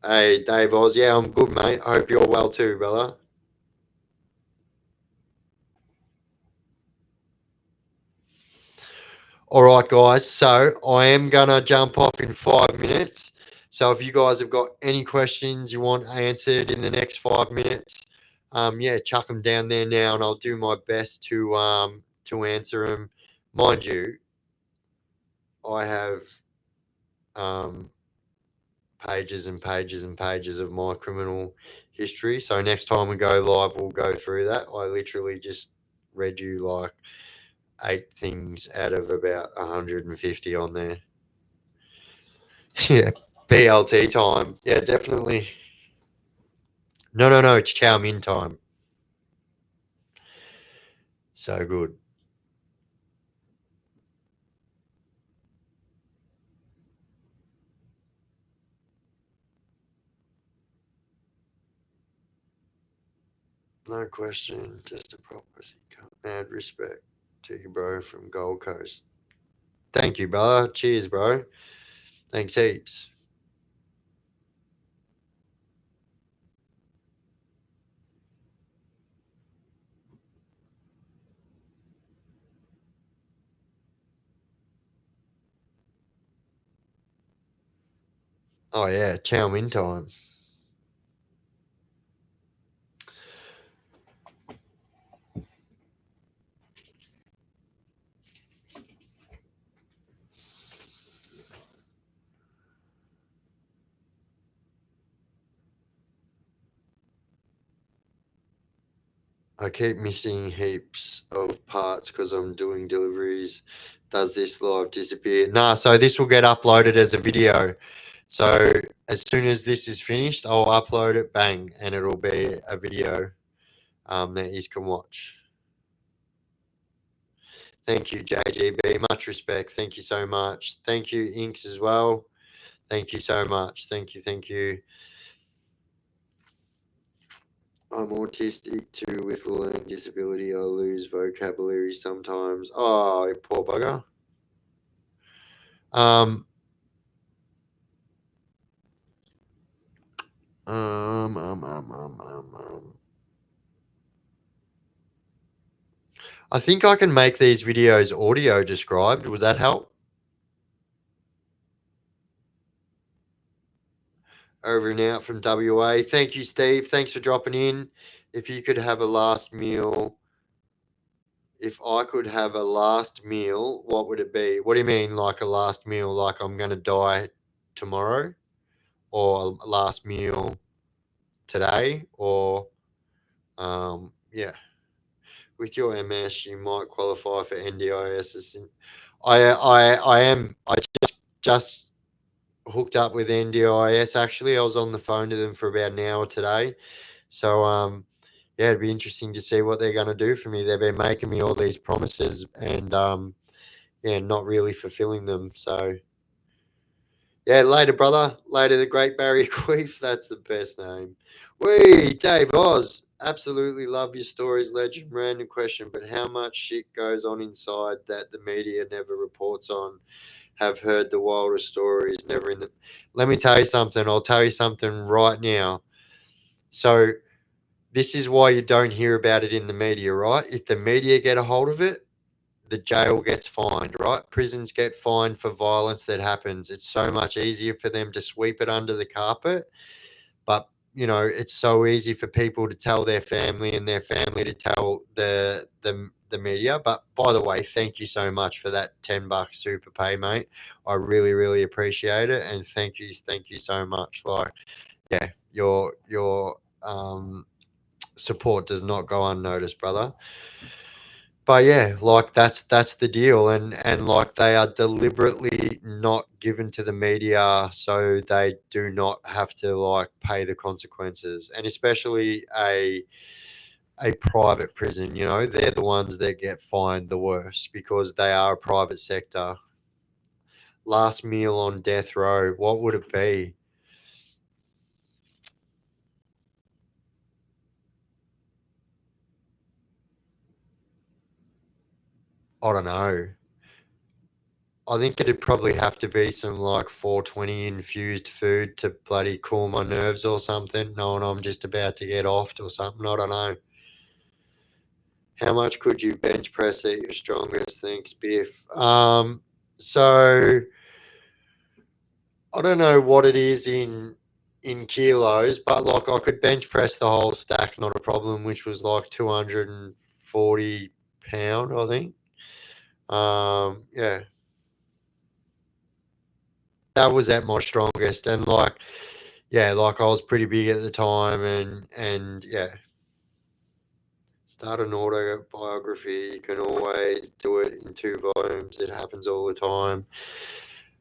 Hey, Dave Oz. Yeah, I'm good, mate. I hope you're well too, brother. All right, guys. So I am gonna jump off in 5 minutes. So if you guys have got any questions you want answered in the next 5 minutes, yeah, chuck them down there now, and I'll do my best to answer them. Mind you, I have pages and pages and pages of my criminal history. So next time we go live, we'll go through that. I literally just read you like 8 things out of about 150 on there. Yeah, BLT time. Yeah, definitely. No, it's Chow Min time. So good. No question, just a prophecy. Mad respect to you, bro, from Gold Coast. Thank you, brother. Cheers, bro. Thanks heaps. Oh yeah, Chow Min time. I keep missing heaps of parts because I'm doing deliveries. Does this live disappear? Nah, so this will get uploaded as a video. So as soon as this is finished, I'll upload it, bang, and it'll be a video that you can watch. Thank you, JGB. Much respect. Thank you so much. Thank you, Inks, as well. Thank you so much. Thank you. Thank you. I'm autistic too with a learning disability. I lose vocabulary sometimes. Oh, you poor bugger. Um, I think I can make these videos audio described. Would that help? Over and out from WA. Thank you, Steve. Thanks for dropping in. If you could have a last meal, if I could have a last meal, what would it be? What do you mean, like a last meal? Like I'm going to die tomorrow? Or a last meal today? Or, yeah. With your MS, you might qualify for NDIS. I am. I just hooked up with NDIS. Actually, I was on the phone to them for about an hour today. So yeah, it'd be interesting to see what they're going to do for me. They've been making me all these promises and yeah, not really fulfilling them. So yeah, later, brother. Later, the Great Barrier Reef. That's the best name. Wee, Dave Oz. Absolutely love your stories, legend. Random question, but how much shit goes on inside that the media never reports on? Have heard the wildest stories, never in the. Let me tell you something. I'll tell you something right now. So, this is why you don't hear about it in the media, right? If the media get a hold of it, the jail gets fined, right? Prisons get fined for violence that happens. It's so much easier for them to sweep it under the carpet. But, you know, it's so easy for people to tell their family and their family to tell the media. But by the way, thank you so much for that $10 super pay, mate. I really, really appreciate it. And thank you so much. Like, yeah, your support does not go unnoticed, brother. But yeah, like that's the deal, and like they are deliberately not given to the media so they do not have to like pay the consequences, and especially a private prison, you know, they're the ones that get fined the worst because they are a private sector. Last meal on death row, what would it be? I don't know. I think it'd probably have to be some like 420 infused food to bloody cool my nerves or something, knowing I'm just about to get offed or something. I don't know. How much could you bench press at your strongest? Thanks, Biff. So I don't know what it is in kilos, but like I could bench press the whole stack, not a problem, which was like 240 pound, I think. Yeah, that was at my strongest, and like, yeah, like I was pretty big at the time, and yeah. Start an autobiography. You can always do it in 2 volumes. It happens all the time.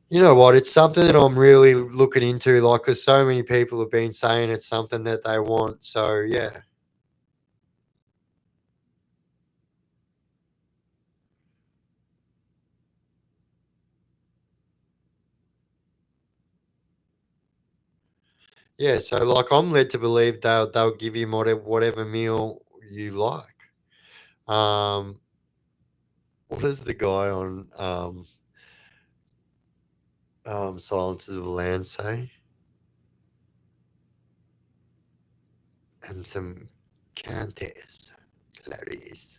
You know what? It's something that I'm really looking into, like, because so many people have been saying it's something that they want. So, yeah. Yeah. So, like, I'm led to believe they'll give you whatever meal you like. Um, what does the guy on Silence of the Lambs say? And some Cantes, Clarice.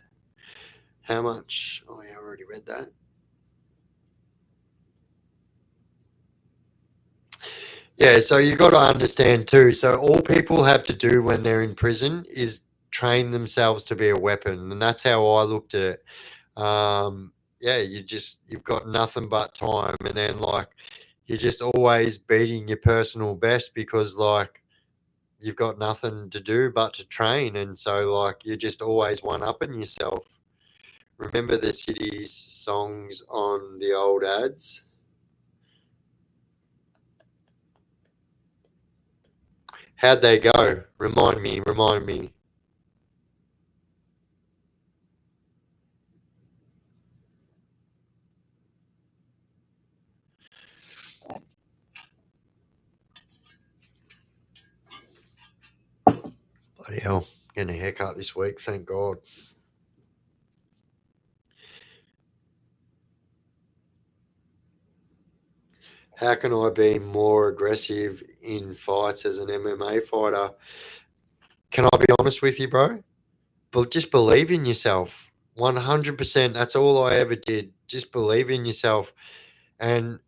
How much? Oh, yeah, I already read that. Yeah, so you got to understand too. So all people have to do when they're in prison is train themselves to be a weapon, and that's how I looked at it. Yeah, you've got nothing but time, and then like you're just always beating your personal best because like you've got nothing to do but to train, and so like you're just always one upping yourself. Remember the city's songs on the old ads? How'd they go? Remind me, remind me. Bloody hell, getting a haircut this week, thank God. How can I be more aggressive in fights as an MMA fighter? Can I be honest with you, bro? But just believe in yourself. 100%. That's all I ever did. Just believe in yourself. And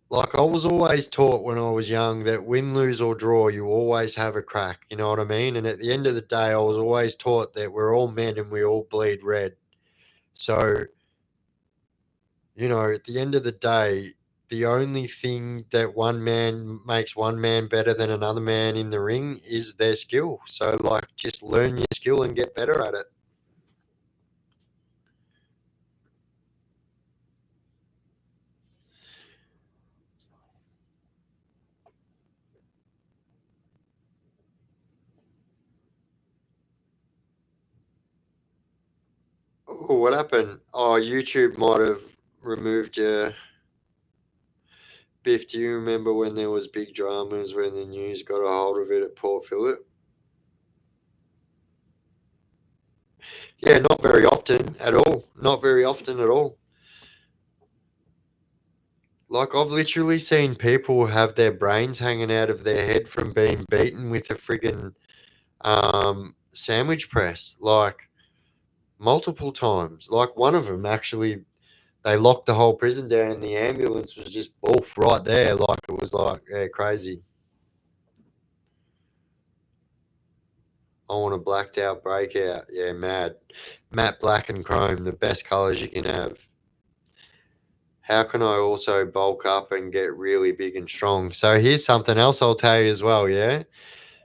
like I was always taught when I was young that win, lose or draw, you always have a crack. You know what I mean? And at the end of the day, I was always taught that we're all men and we all bleed red. So at the end of the day, the only thing that one man makes one man better than another man in the ring is their skill. So, like, just learn your skill and get better at it. Oh, what happened? Oh, YouTube might have removed your Biff. Do you remember when there was big dramas when the news got a hold of it at Port Phillip? Yeah, not very often at all. Not very often at all. Like I've literally seen people have their brains hanging out of their head from being beaten with a friggin' sandwich press, like multiple times. Like one of them actually, they locked the whole prison down, and the ambulance was just off right there. Like it was like, yeah, crazy. I want a blacked out breakout. Yeah, mad. Matte black and chrome, the best colors you can have. How can I also bulk up and get really big and strong? So here's something else I'll tell you as well. Yeah.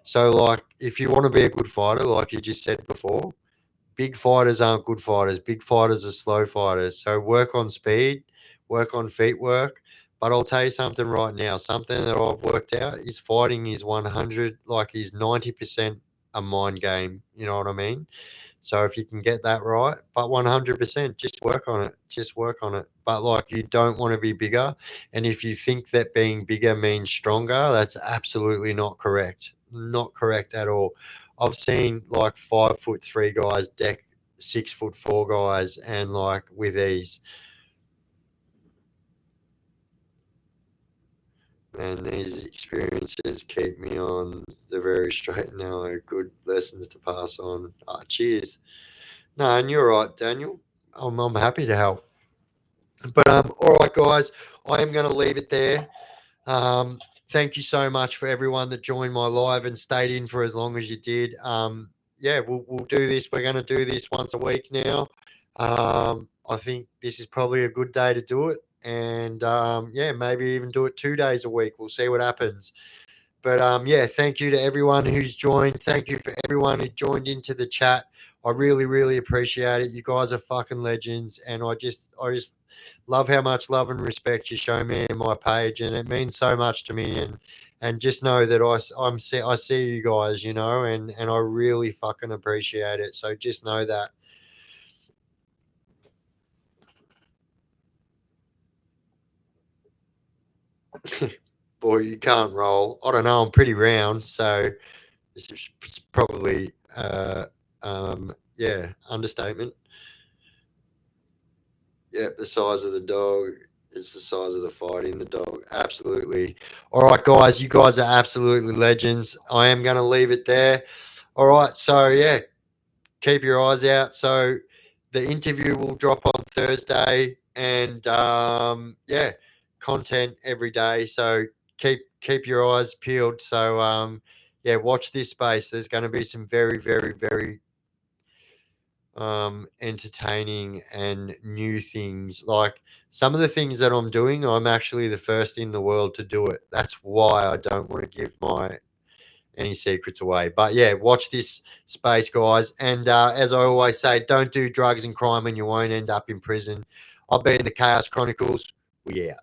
So like, if you want to be a good fighter, like you just said before, big fighters aren't good fighters. Big fighters are slow fighters. So work on speed, work on feet work. But I'll tell you something right now. Something that I've worked out is fighting is 100, like is 90% a mind game. You know what I mean? So if you can get that right, but 100%, just work on it. Just work on it. But like you don't want to be bigger. And if you think that being bigger means stronger, that's absolutely not correct. Not correct at all. I've seen like 5'3" guys deck 6'4" guys and like with ease. And these experiences keep me on the very straight and narrow. Good lessons to pass on. Cheers. No, and you're right, Daniel. I'm happy to help. But all right, guys, I am going to leave it there. Thank you so much for everyone that joined my live and stayed in for as long as you did. Yeah, we'll do this. We're going to do this once a week now. I think this is probably a good day to do it. And yeah, maybe even do it 2 days a week. We'll see what happens. But yeah, thank you to everyone who's joined. Thank you for everyone who joined into the chat. I really, really appreciate it. You guys are fucking legends, and I just love how much love and respect you show me in my page, and it means so much to me. And just know that I see you guys, you know, and I really fucking appreciate it. So just know that. Boy, you can't roll. I don't know. I'm pretty round, so it's probably yeah, understatement. Yeah, the size of the dog is the size of the fight in the dog. Absolutely. All right, guys, you guys are absolutely legends. I am going to leave it there. All right, so yeah, keep your eyes out. So the interview will drop on Thursday, and yeah, content every day. So keep your eyes peeled. So yeah, watch this space. There's going to be some very, very, very entertaining and new things. Like some of the things that I'm doing, I'm actually the first in the world to do it. That's why I don't want to give my any secrets away. But yeah, watch this space, guys. And as I always say, don't do drugs and crime and you won't end up in prison. I've been the Chaos Chronicles. We out.